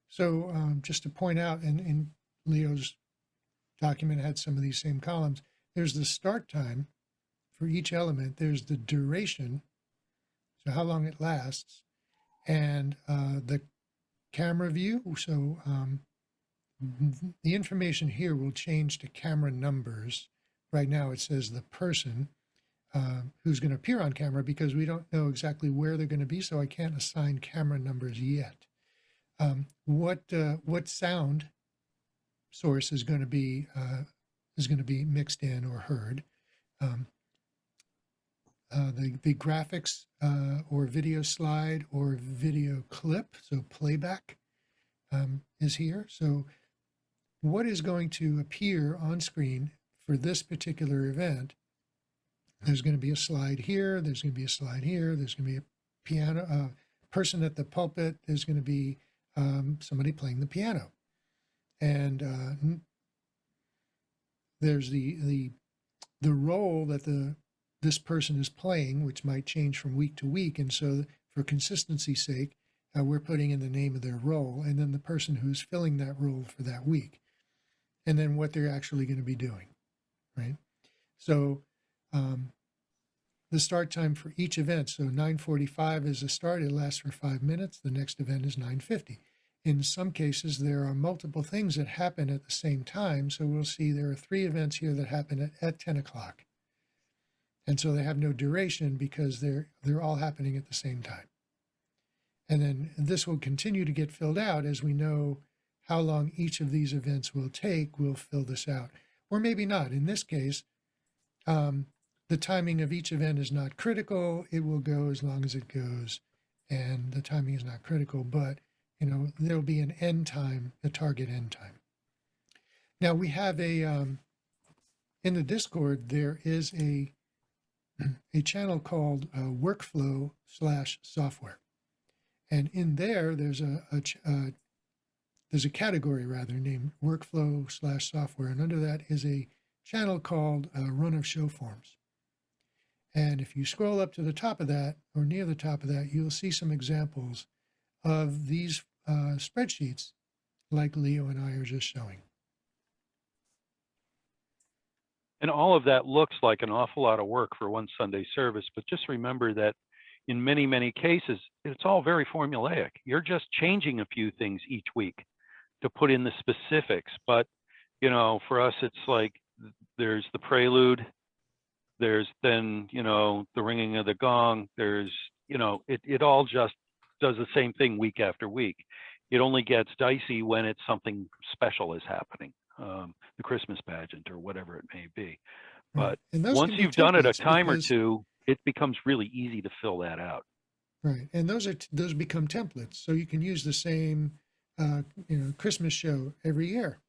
S1: So just to point out, and Leo's document had some of these same columns. There's the start time for each element. There's the duration, so how long it lasts, and the camera view. So the information here will change to camera numbers. Right now it says the person who's going to appear on camera, because we don't know exactly where they're going to be, so I can't assign camera numbers yet. What sound source is going to be mixed in or heard? The graphics or video slide or video clip, so playback, is here. So what is going to appear on screen for this particular event? There's going to be a slide here. There's going to be a slide here. There's going to be a piano, person at the pulpit. There's going to be somebody playing the piano, and there's the role that this person is playing, which might change from week to week. And so, for consistency's sake, we're putting in the name of their role, and then the person who's filling that role for that week, and then what they're actually going to be doing, right? So the start time for each event, so 9:45 is a start, it lasts for 5 minutes. The next event is 9:50. In some cases, there are multiple things that happen at the same time. So we'll see there are 3 events here that happen at 10 o'clock. And so they have no duration because they're all happening at the same time. And then this will continue to get filled out as we know how long each of these events will take. We'll fill this out, or maybe not. In this case, the timing of each event is not critical. It will go as long as it goes, and the timing is not critical, but there'll be an end time, a target end time. Now we have in the Discord, there is a channel called workflow/software. And in there, there's a category rather named workflow/software. And under that is a channel called run of show forms. And if you scroll up to the top of that, or near the top of that, you'll see some examples of these spreadsheets like Leo and I are just showing.
S4: And all of that looks like an awful lot of work for one Sunday service, but just remember that in many, many cases, it's all very formulaic. You're just changing a few things each week to put in the specifics. But, for us, it's like there's the prelude, there's then, the ringing of the gong, there's, it all just does the same thing week after week. It only gets dicey when it's something special is happening, the Christmas pageant or whatever it may be. But once you've done it a time or two, it becomes really easy to fill that out.
S1: Right, and those become templates, so you can use the same, Christmas show every year,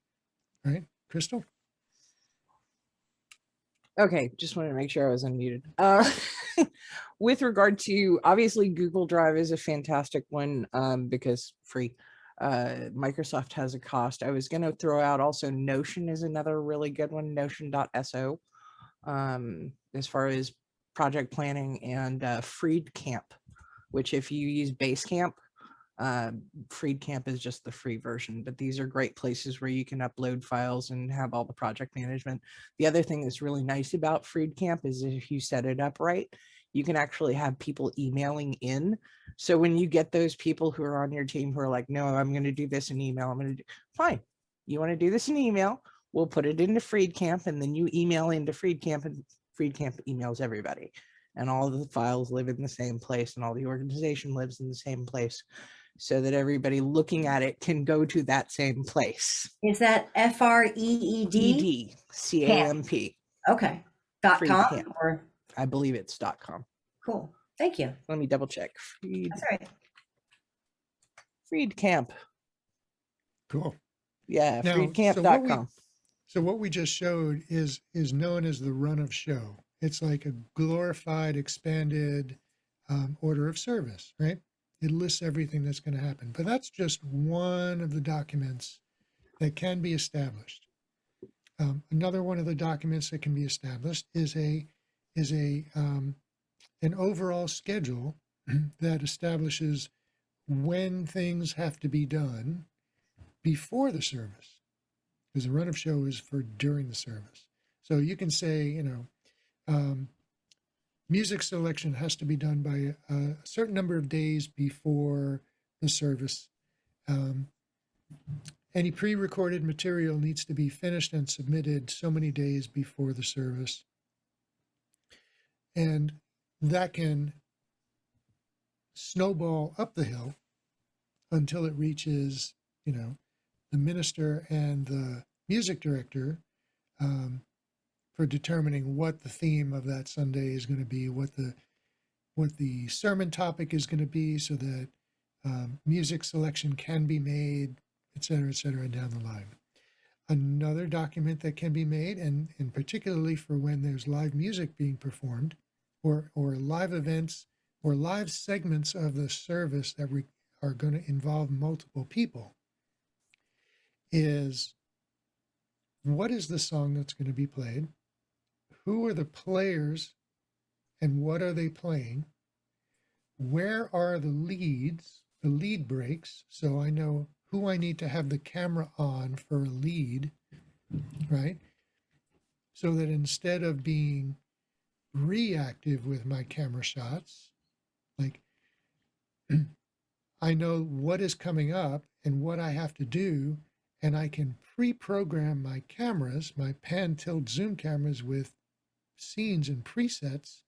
S1: right, Crystal?
S6: Okay, just wanted to make sure I was unmuted. With regard to, obviously, Google Drive is a fantastic one because free. Microsoft has a cost. I was going to throw out also Notion is another really good one, notion.so, as far as project planning, and FreedCamp, which if you use Basecamp, FreedCamp is just the free version, but these are great places where you can upload files and have all the project management. The other thing that's really nice about FreedCamp is if you set it up right, you can actually have people emailing in. So when you get those people who are on your team who are like, no, I'm going to do this in email, fine. You want to do this in email, we'll put it into FreedCamp, and then you email into FreedCamp, and FreedCamp emails everybody. And all of the files live in the same place, and all the organization lives in the same place, so that everybody looking at it can go to that same place.
S2: Is that FREED?
S6: EDCAMP.
S2: Okay. .com or?
S6: I believe it's .com.
S2: Cool. Thank you.
S6: Let me double check.
S2: That's right.
S6: FreedCamp.
S1: Cool.
S6: Yeah,
S1: now,
S6: freedcamp.com.
S1: So what we just showed is known as the run of show. It's like a glorified, expanded order of service, right? It lists everything that's going to happen, but that's just one of the documents that can be established. Another one of the documents that can be established is an overall schedule that establishes when things have to be done before the service, because the run of show is for during the service. So you can say, music selection has to be done by a certain number of days before the service. Any pre-recorded material needs to be finished and submitted so many days before the service. And that can snowball up the hill until it reaches, the minister and the music director for determining what the theme of that Sunday is going to be, what the sermon topic is going to be, so that music selection can be made, et cetera, down the line. Another document that can be made, and particularly for when there's live music being performed, or live events, or live segments of the service that are going to involve multiple people, is what is the song that's going to be played? Who are the players and what are they playing? Where are the leads the lead breaks, so I know who I need to have the camera on for a lead, right? So that instead of being reactive with my camera shots, like I know what is coming up and what I have to do, and I can pre-program my cameras, my pan, tilt, zoom cameras with scenes and presets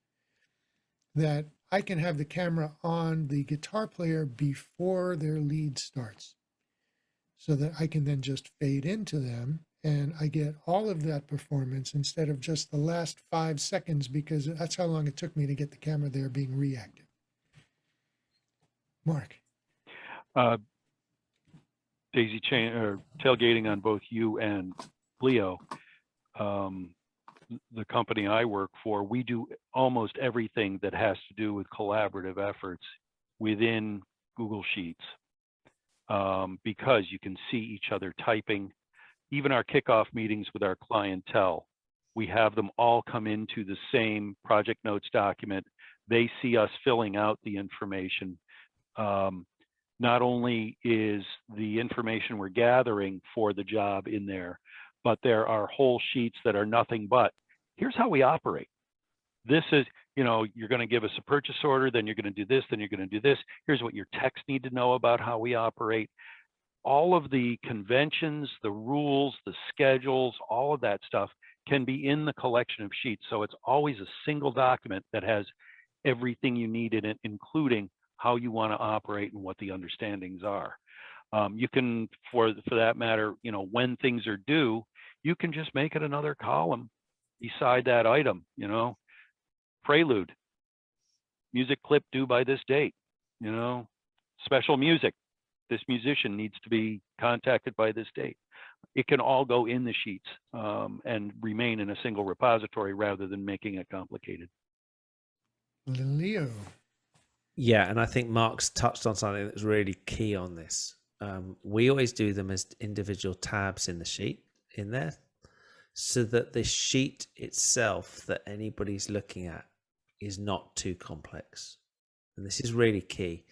S1: that I can have the camera on the guitar player before their lead starts, so that I can then just fade into them and I get all of that performance instead of just the last 5 seconds, because that's how long it took me to get the camera there being reactive. Mark.
S4: Daisy chain or tailgating on both you and Leo. The company I work for, we do almost everything that has to do with collaborative efforts within Google Sheets, because you can see each other typing. Even our kickoff meetings with our clientele, we have them all come into the same project notes document. They see us filling out the information. Not only is the information we're gathering for the job in there, but there are whole sheets that are nothing but, here's how we operate. This is, you know, you're going to give us a purchase order, then you're going to do this, then you're going to do this. Here's what your techs need to know about how we operate. All of the conventions, the rules, the schedules, all of that stuff can be in the collection of sheets. So it's always a single document that has everything you need in it, including how you want to operate and what the understandings are. You can, for that matter, you know, when things are due, you can just make it another column beside that item, you know, prelude, music clip due by this date, you know, special music, this musician needs to be contacted by this date. It can all go in the sheets and remain in a single repository rather than making it complicated.
S1: Leo.
S3: Yeah, and I think Mark's touched on something that's really key on this. We always do them as individual tabs in the sheet in there, so that the sheet itself that anybody's looking at is not too complex. And this is really key.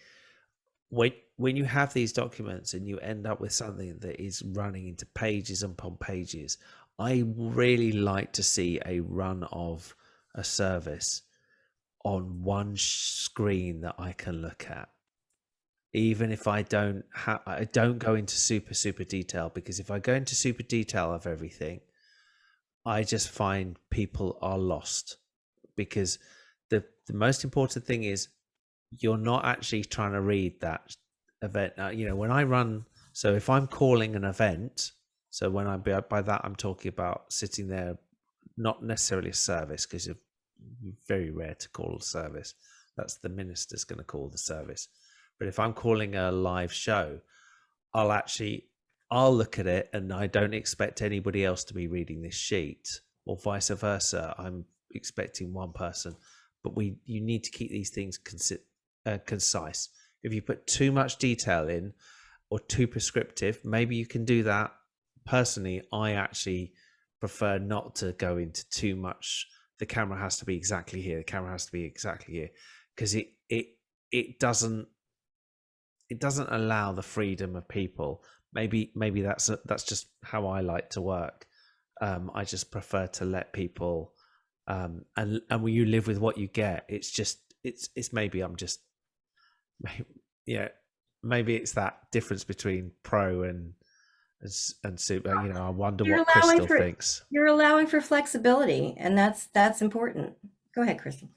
S3: When you have these documents and you end up with something that is running into pages upon pages, I really like to see a run of a service on one screen that I can look at. Even if I don't go into super detail, because if I go into super detail of everything, I just find people are lost, because the most important thing is you're not actually trying to read that event. You know, when I run, so if I'm calling an event, so when I by that I'm talking about sitting there, not necessarily a service, because it's very rare to call a service. That's the minister's going to call the service. But if I'm calling a live show, I'll look at it, and I don't expect anybody else to be reading this sheet, or vice versa. I'm expecting one person, but you need to keep these things concise. If you put too much detail in or too prescriptive, maybe you can do that. Personally, I actually prefer not to go into too much. The camera has to be exactly here. The camera has to be exactly here, because it doesn't allow the freedom of people. Maybe that's just how I like to work. I just prefer to let people, and when you live with what you get, it's maybe I'm just, yeah, maybe it's that difference between pro and super. You know, I wonder what Crystal thinks.
S2: You're allowing for flexibility, and that's important. Go ahead, Crystal.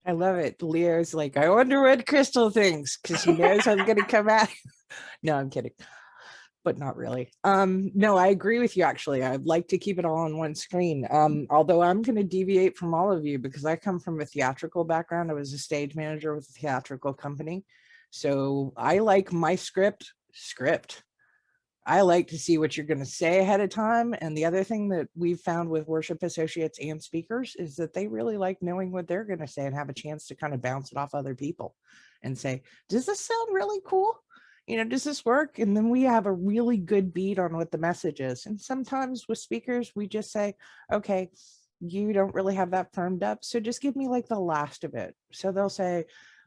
S6: I love it. Leo's like, I wonder what Crystal thinks, because he knows I'm going to come at. No, I'm kidding, but not really. No, I agree with you. Actually, I'd like to keep it all on one screen. Although I'm going to deviate from all of you, because I come from a theatrical background. I was a stage manager with a theatrical company, so I like my script. I like to see what you're going to say ahead of time. And the other thing that we've found with worship associates and speakers is that they really like knowing what they're going to say and have a chance to kind of bounce it off other people and say, does this sound really cool? You know, does this work? And then we have a really good beat on what the message is. And sometimes with speakers, we just say, okay, you don't really have that firmed up, so just give me like the last of it. So they'll say,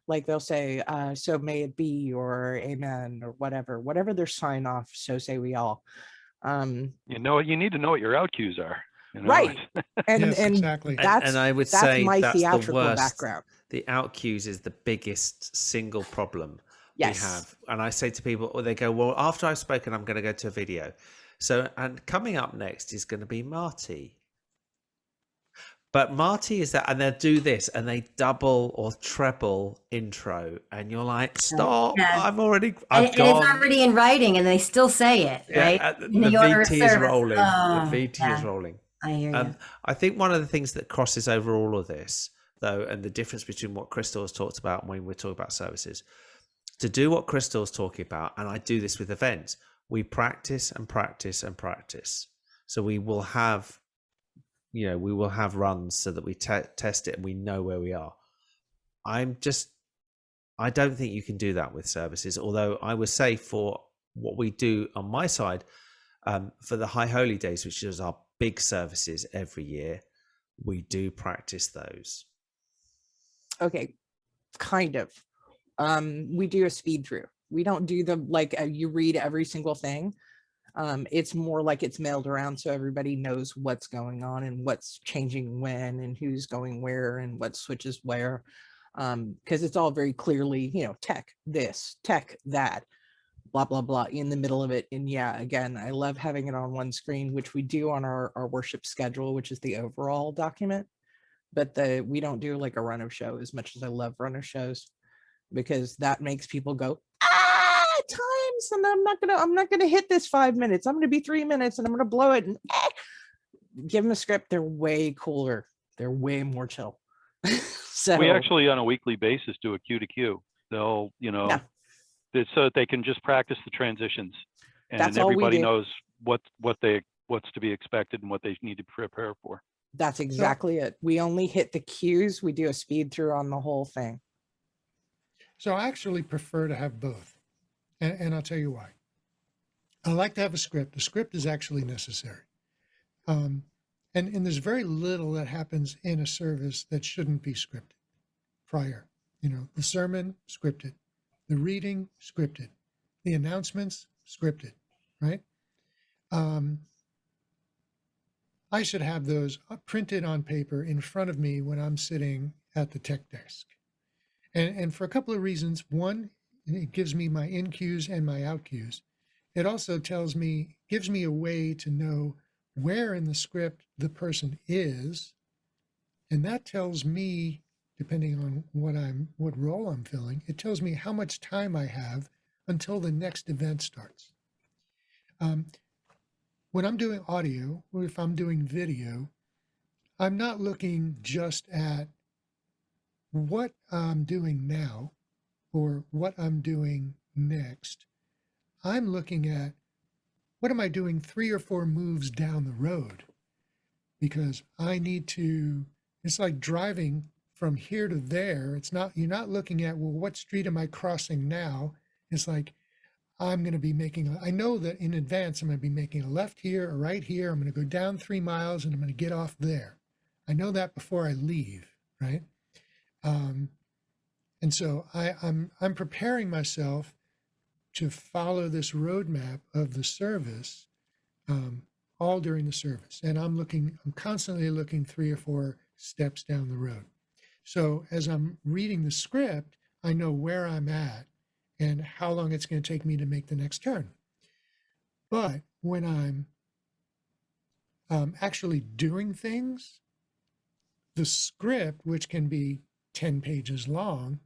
S6: Like they'll say, so may it be, or amen, or whatever their sign off. So say we all.
S4: You know, you need to know what your out cues are. You know?
S6: Right. And
S1: Yes, exactly.
S3: And I would
S6: that's
S3: say
S6: my
S3: that's the
S6: theatrical
S3: worst.
S6: background.
S3: The out cues is the biggest single problem we
S6: Yes.
S3: have. And I say to people, or they go, well, after I've spoken, I'm going to go to a video. So, and coming up next is going to be Marty. But Marty is that, and they'll do this, and they double or treble intro, and you're like, stop!
S2: Yeah.
S3: I've gone.
S2: And it's already in writing, and they still say it, right?
S3: The
S2: In the order of
S3: VT is
S2: service.
S3: rolling.
S2: Oh,
S3: The VT is
S2: yeah.
S3: rolling.
S2: I hear you.
S3: I think one of the things that crosses over all of this, though, and the difference between what Crystal has talked about and when we're talking about services, to do what Crystal's talking about, and I do this with events, we practice and practice and practice. So we will have, we will have runs so that we test it and we know where we are. I don't think you can do that with services, although I would say for what we do on my side, for the High Holy Days, which is our big services every year, we do practice those.
S6: Okay, kind of. We do a speed through. We don't do the you read every single thing. It's more like it's mailed around so everybody knows what's going on and what's changing when and who's going where and what switches where. Because it's all very clearly, tech this, tech that, blah, blah, blah in the middle of it. And yeah, again, I love having it on one screen, which we do on our worship schedule, which is the overall document. But we don't do like a run of show as much as I love run of shows, because that makes people go, times, and I'm not gonna hit this 5 minutes. I'm gonna be 3 minutes and I'm gonna blow it and give them a script. They're way cooler. They're way more chill. So
S4: we actually on a weekly basis do a Q to Q. They'll, so that they can just practice the transitions, and
S6: that's all
S4: everybody
S6: we do.
S4: knows what's to be expected and what they need to prepare for.
S6: That's exactly it. We only hit the cues. We do a speed through on the whole thing.
S1: So I actually prefer to have both. And I'll tell you why. I like to have a script. The script is actually necessary. And there's very little that happens in a service that shouldn't be scripted prior. The sermon, scripted. The reading, scripted. The announcements, scripted, right? I should have those printed on paper in front of me when I'm sitting at the tech desk. And for a couple of reasons. One, it gives me my in cues and my out cues. It also gives me a way to know where in the script the person is. And that tells me, depending on what role I'm filling, it tells me how much time I have until the next event starts. When I'm doing audio, or if I'm doing video, I'm not looking just at what I'm doing now or what I'm doing next. I'm looking at what am I doing 3 or 4 moves down the road, because I need to, it's like driving from here to there. You're not looking at, well, what street am I crossing now? It's like, I know that in advance, I'm going to be making a left here, a right here. I'm going to go down 3 miles and I'm going to get off there. I know that before I leave, right? And so I'm preparing myself to follow this roadmap of the service all during the service. And I'm constantly looking 3 or 4 steps down the road. So as I'm reading the script, I know where I'm at and how long it's going to take me to make the next turn. But when I'm actually doing things, the script, which can be 10 pages long,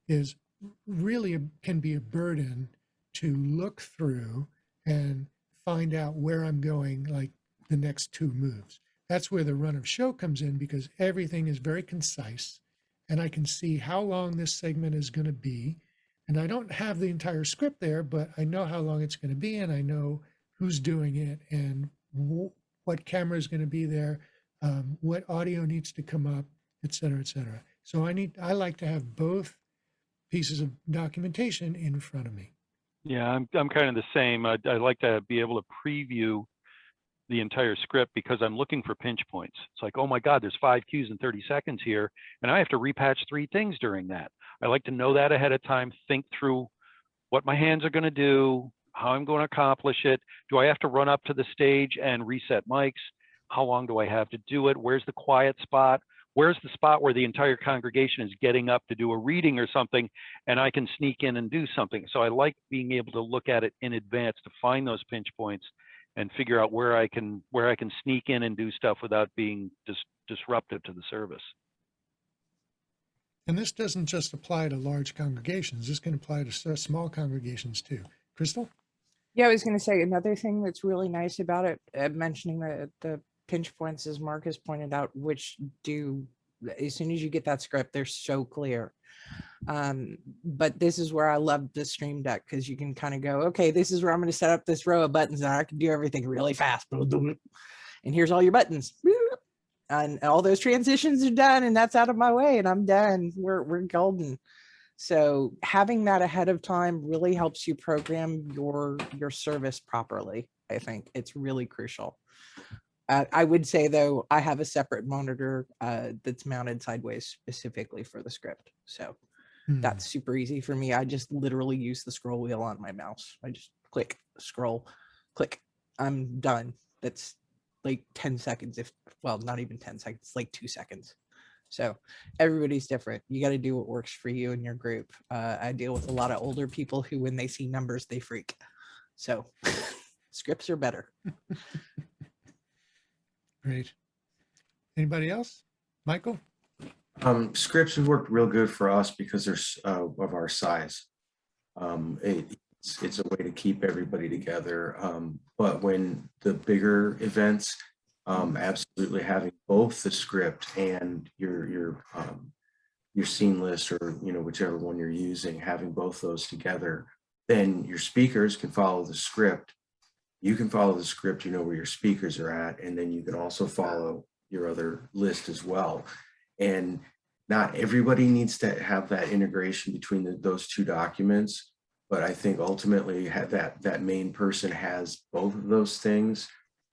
S1: can be a burden to look through and find out where I'm going, like the next 2 moves. That's where the run of show comes in, because everything is very concise and I can see how long this segment is going to be. And I don't have the entire script there, but I know how long it's going to be, and I know who's doing it and what camera is going to be there, what audio needs to come up, et cetera, et cetera. So I like to have both pieces of documentation in front of me.
S4: Yeah, I'm kind of the same. I like to be able to preview the entire script because I'm looking for pinch points. It's like, oh my God, there's 5 cues in 30 seconds here, and I have to repatch 3 things during that. I like to know that ahead of time, think through what my hands are going to do, how I'm going to accomplish it. Do I have to run up to the stage and reset mics? How long do I have to do it? Where's the quiet spot? Where's the spot where the entire congregation is getting up to do a reading or something, and I can sneak in and do something? So I like being able to look at it in advance to find those pinch points and figure out where I can sneak in and do stuff without being disruptive to the service.
S1: And this doesn't just apply to large congregations. This can apply to small congregations too. Crystal?
S6: Yeah, I was going to say another thing that's really nice about it, mentioning the pinch points, as Mark has pointed out, which do, as soon as you get that script, they're so clear. But this is where I love the Stream Deck, because you can kind of go, okay, this is where I'm going to set up this row of buttons, and I can do everything really fast. And here's all your buttons. And all those transitions are done, and that's out of my way, and I'm done. We're golden. So having that ahead of time really helps you program your service properly. I think it's really crucial. I would say, though, I have a separate monitor that's mounted sideways specifically for the script. So that's super easy for me. I just literally use the scroll wheel on my mouse. I just click, scroll, click. I'm done. That's like 10 seconds. Well, not even 10 seconds, like 2 seconds. So everybody's different. You got to do what works for you and your group. I deal with a lot of older people who, when they see numbers, they freak. So scripts are better.
S1: Great. Anybody else? Michael?
S5: Scripts have worked real good for us because they're of our size. It's a way to keep everybody together. But when the bigger events, absolutely having both the script and your scene list, or whichever one you're using, having both those together, then your speakers can follow the script. You can follow the script, where your speakers are at, and then you can also follow your other list as well. And not everybody needs to have that integration between those two documents, but I think ultimately that main person has both of those things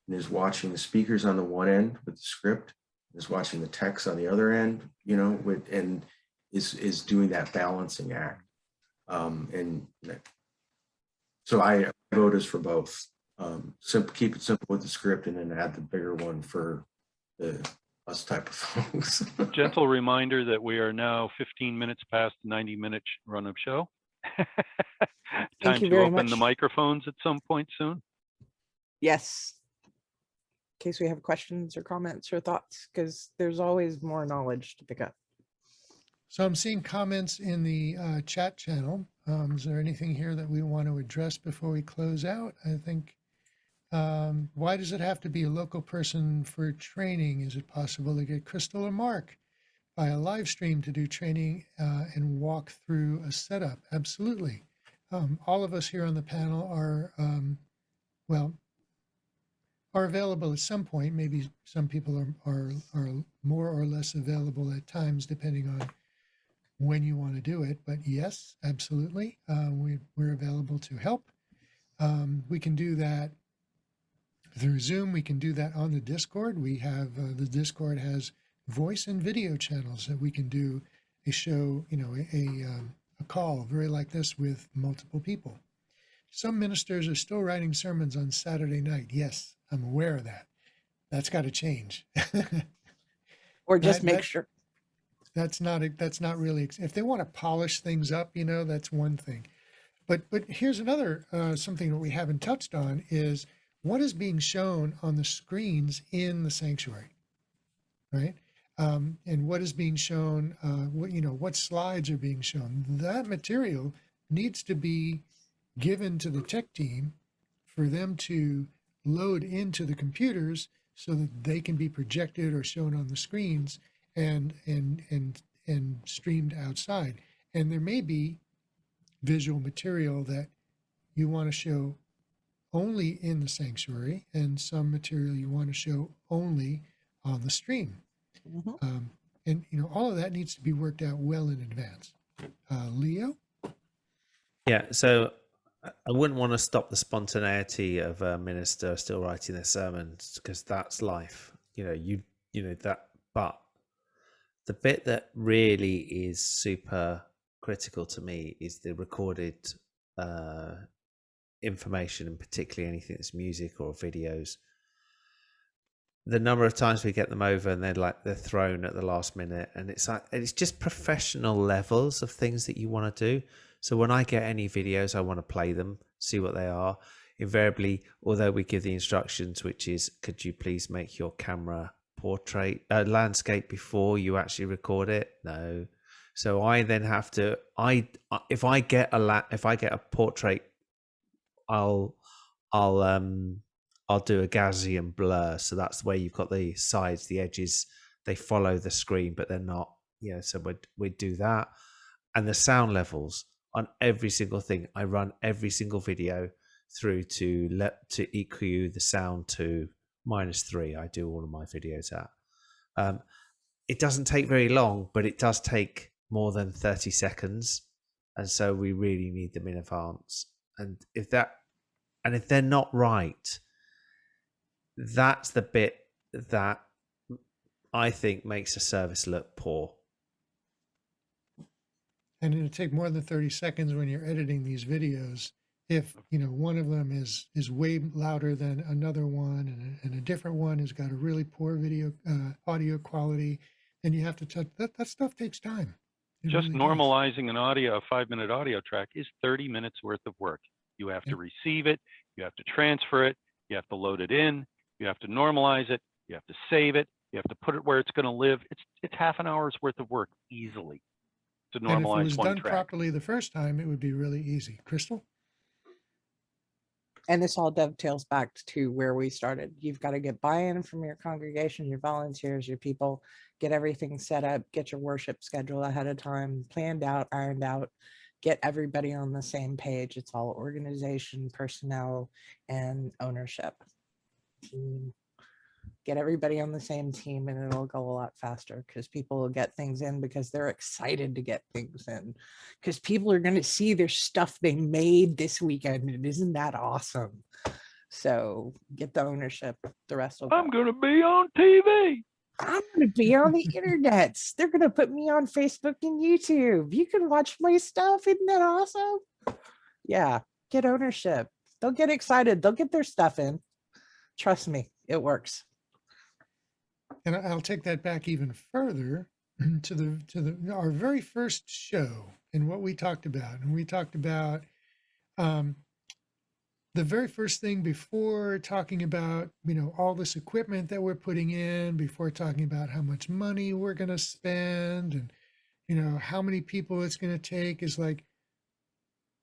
S5: and is watching the speakers on the one end with the script, is watching the text on the other end, and is doing that balancing act. And so I vote is for both. Keep it simple with the script, and then add the bigger one for us type of folks.
S4: Gentle reminder that we are now 15 minutes past the 90-minute run of show. Time to open the microphones at some point soon.
S6: Yes. In case we have questions or comments or thoughts, because there's always more knowledge to pick up.
S1: So I'm seeing comments in the chat channel. Is there anything here that we want to address before we close out? I think, why does it have to be a local person for training? Is it possible to get Crystal or Mark by a live stream to do training and walk through a setup? Absolutely. All of us here on the panel are, are available at some point. Maybe some people are more or less available at times, depending on when you want to do it. But yes, absolutely. We're available to help. We can do that through Zoom. We can do that on the Discord. We have, the Discord has voice and video channels that we can do a show, a call very like this with multiple people. Some ministers are still writing sermons on Saturday night. Yes, I'm aware of that. That's got to change.
S6: Or just make sure.
S1: That's not really, if they want to polish things up, that's one thing. But here's another, something that we haven't touched on is what is being shown on the screens in the sanctuary, right? And what is being shown, what slides are being shown. That material needs to be given to the tech team for them to load into the computers so that they can be projected or shown on the screens and streamed outside. And there may be visual material that you want to show only in the sanctuary, and some material you want to show only on the stream. Mm-hmm. And all of that needs to be worked out well in advance. Leo?
S3: Yeah, so I wouldn't want to stop the spontaneity of a minister still writing their sermons, because that's life. That, but the bit that really is super critical to me is the recorded information, and particularly anything that's music or videos. The number of times we get them over and they're thrown at the last minute, and it's just professional levels of things that you want to do. So when I get any videos, I want to play them, see what they are. Invariably, although we give the instructions, which is, could you please make your camera portrait landscape before you actually record it? No. So I then have to, if I get a portrait, I'll do a Gaussian blur. So that's where you've got the sides, the edges, they follow the screen, but they're not, so we'd do that. And the sound levels on every single thing, I run every single video through to EQ the sound to -3. I do all of my videos at. It doesn't take very long, but it does take more than 30 seconds. And so we really need them in advance. And if they're not right, that's the bit that I think makes a service look poor.
S1: And it'll take more than 30 seconds when you're editing these videos. If, one of them is way louder than another one, and a different one has got a really poor audio quality, then you have to touch that stuff takes time.
S4: Just normalizing an a 5-minute audio track is 30 minutes worth of work. You have to receive it, you have to transfer it, you have to load it in, you have to normalize it, you have to save it, you have to put it where it's going to live. It's half an hour's worth of work easily to normalize one track.
S1: And if it was done properly the first time, it would be really easy. Crystal?
S6: And this all dovetails back to where we started. You've got to get buy-in from your congregation, your volunteers, your people, get everything set up, get your worship schedule ahead of time, planned out, ironed out, get everybody on the same page. It's all organization, personnel, and ownership. Get everybody on the same team and it'll go a lot faster, because people will get things in because they're excited to get things in, because people are going to see their stuff they made this weekend, and isn't that awesome? So get the ownership. The rest will go.
S4: I'm going to be on TV.
S6: I'm going to be on the internet. They're going to put me on Facebook and YouTube. You can watch my stuff. Isn't that awesome? Yeah, get ownership. They'll get excited. They'll get their stuff in. Trust me, it works.
S1: And I'll take that back even further to our very first show and what we talked about. And we talked about the very first thing before talking about, all this equipment that we're putting in, before talking about how much money we're going to spend and, how many people it's going to take, is like,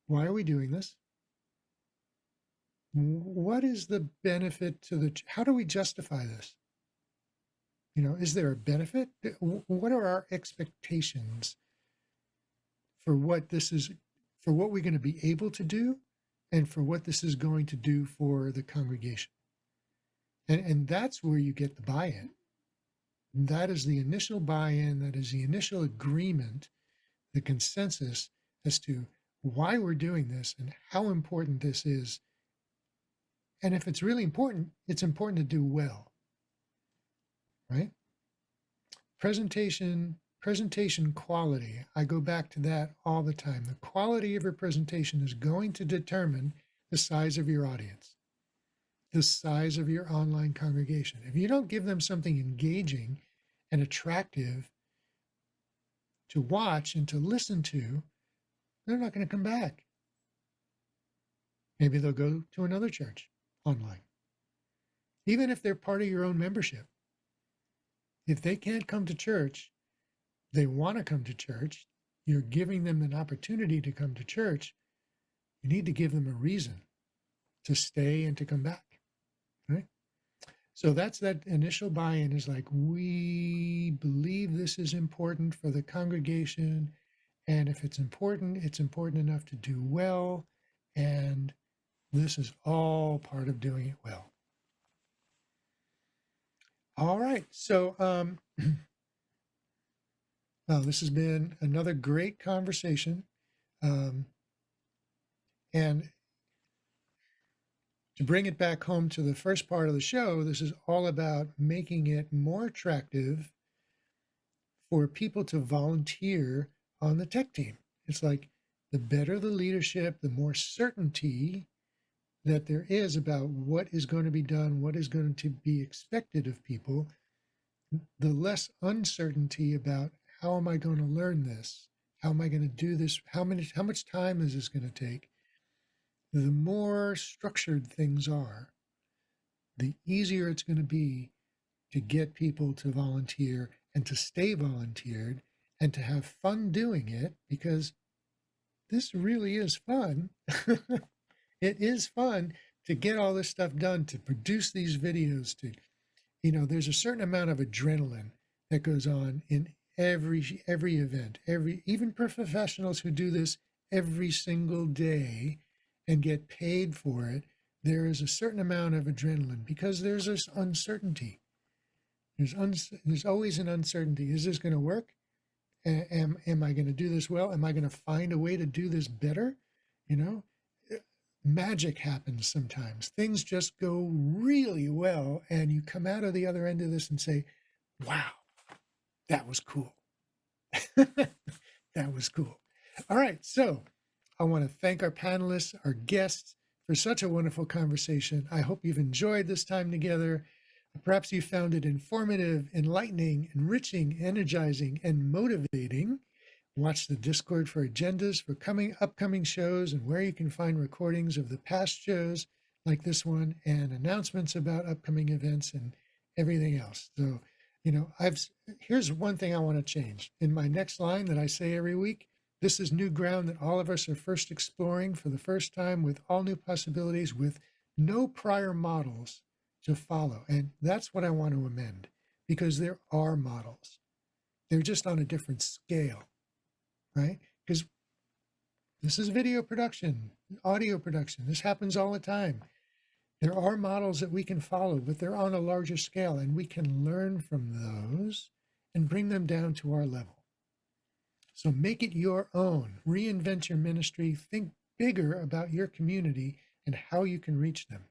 S1: why are we doing this? What is the benefit how do we justify this? Is there a benefit? What are our expectations for what we're going to be able to do, and for what this is going to do for the congregation? And that's where you get the buy-in. That is the initial buy-in. That is the initial agreement, the consensus as to why we're doing this and how important this is. And if it's really important, it's important to do well. Right? Presentation quality. I go back to that all the time. The quality of your presentation is going to determine the size of your audience, the size of your online congregation. If you don't give them something engaging and attractive to watch and to listen to, they're not going to come back. Maybe they'll go to another church online, even if they're part of your own membership. If they can't come to church, they want to come to church, you're giving them an opportunity to come to church, you need to give them a reason to stay and to come back, right? So that's that initial buy-in, is like, we believe this is important for the congregation, and if it's important enough to do well, and this is all part of doing it well. All right, so well, this has been another great conversation, and to bring it back home to the first part of the show, this is all about making it more attractive for people to volunteer on the tech team. It's like the better the leadership, the more certainty that there is about what is going to be done, what is going to be expected of people, the less uncertainty about how am I going to learn this? How am I going to do this? How much time is this going to take? The more structured things are, the easier it's going to be to get people to volunteer and to stay volunteered and to have fun doing it, because this really is fun. It is fun to get all this stuff done, to produce these videos, to, there's a certain amount of adrenaline that goes on in every event, even for professionals who do this every single day and get paid for it. There is a certain amount of adrenaline because there's this uncertainty. There's always an uncertainty. Is this going to work? Am I going to do this well? Am I going to find a way to do this better? Magic happens sometimes. Things just go really well, and you come out of the other end of this and say, wow, that was cool. That was cool. All right, so I want to thank our panelists, our guests, for such a wonderful conversation. I hope you've enjoyed this time together. Perhaps you found it informative, enlightening, enriching, energizing, and motivating. Watch the Discord for agendas for upcoming shows and where you can find recordings of the past shows like this one and announcements about upcoming events and everything else. So, here's one thing I want to change. In my next line that I say every week, this is new ground that all of us are first exploring for the first time, with all new possibilities, with no prior models to follow. And that's what I want to amend, because there are models. They're just on a different scale, right? Because this is video production, audio production. This happens all the time. There are models that we can follow, but they're on a larger scale, and we can learn from those and bring them down to our level. So make it your own. Reinvent your ministry. Think bigger about your community and how you can reach them.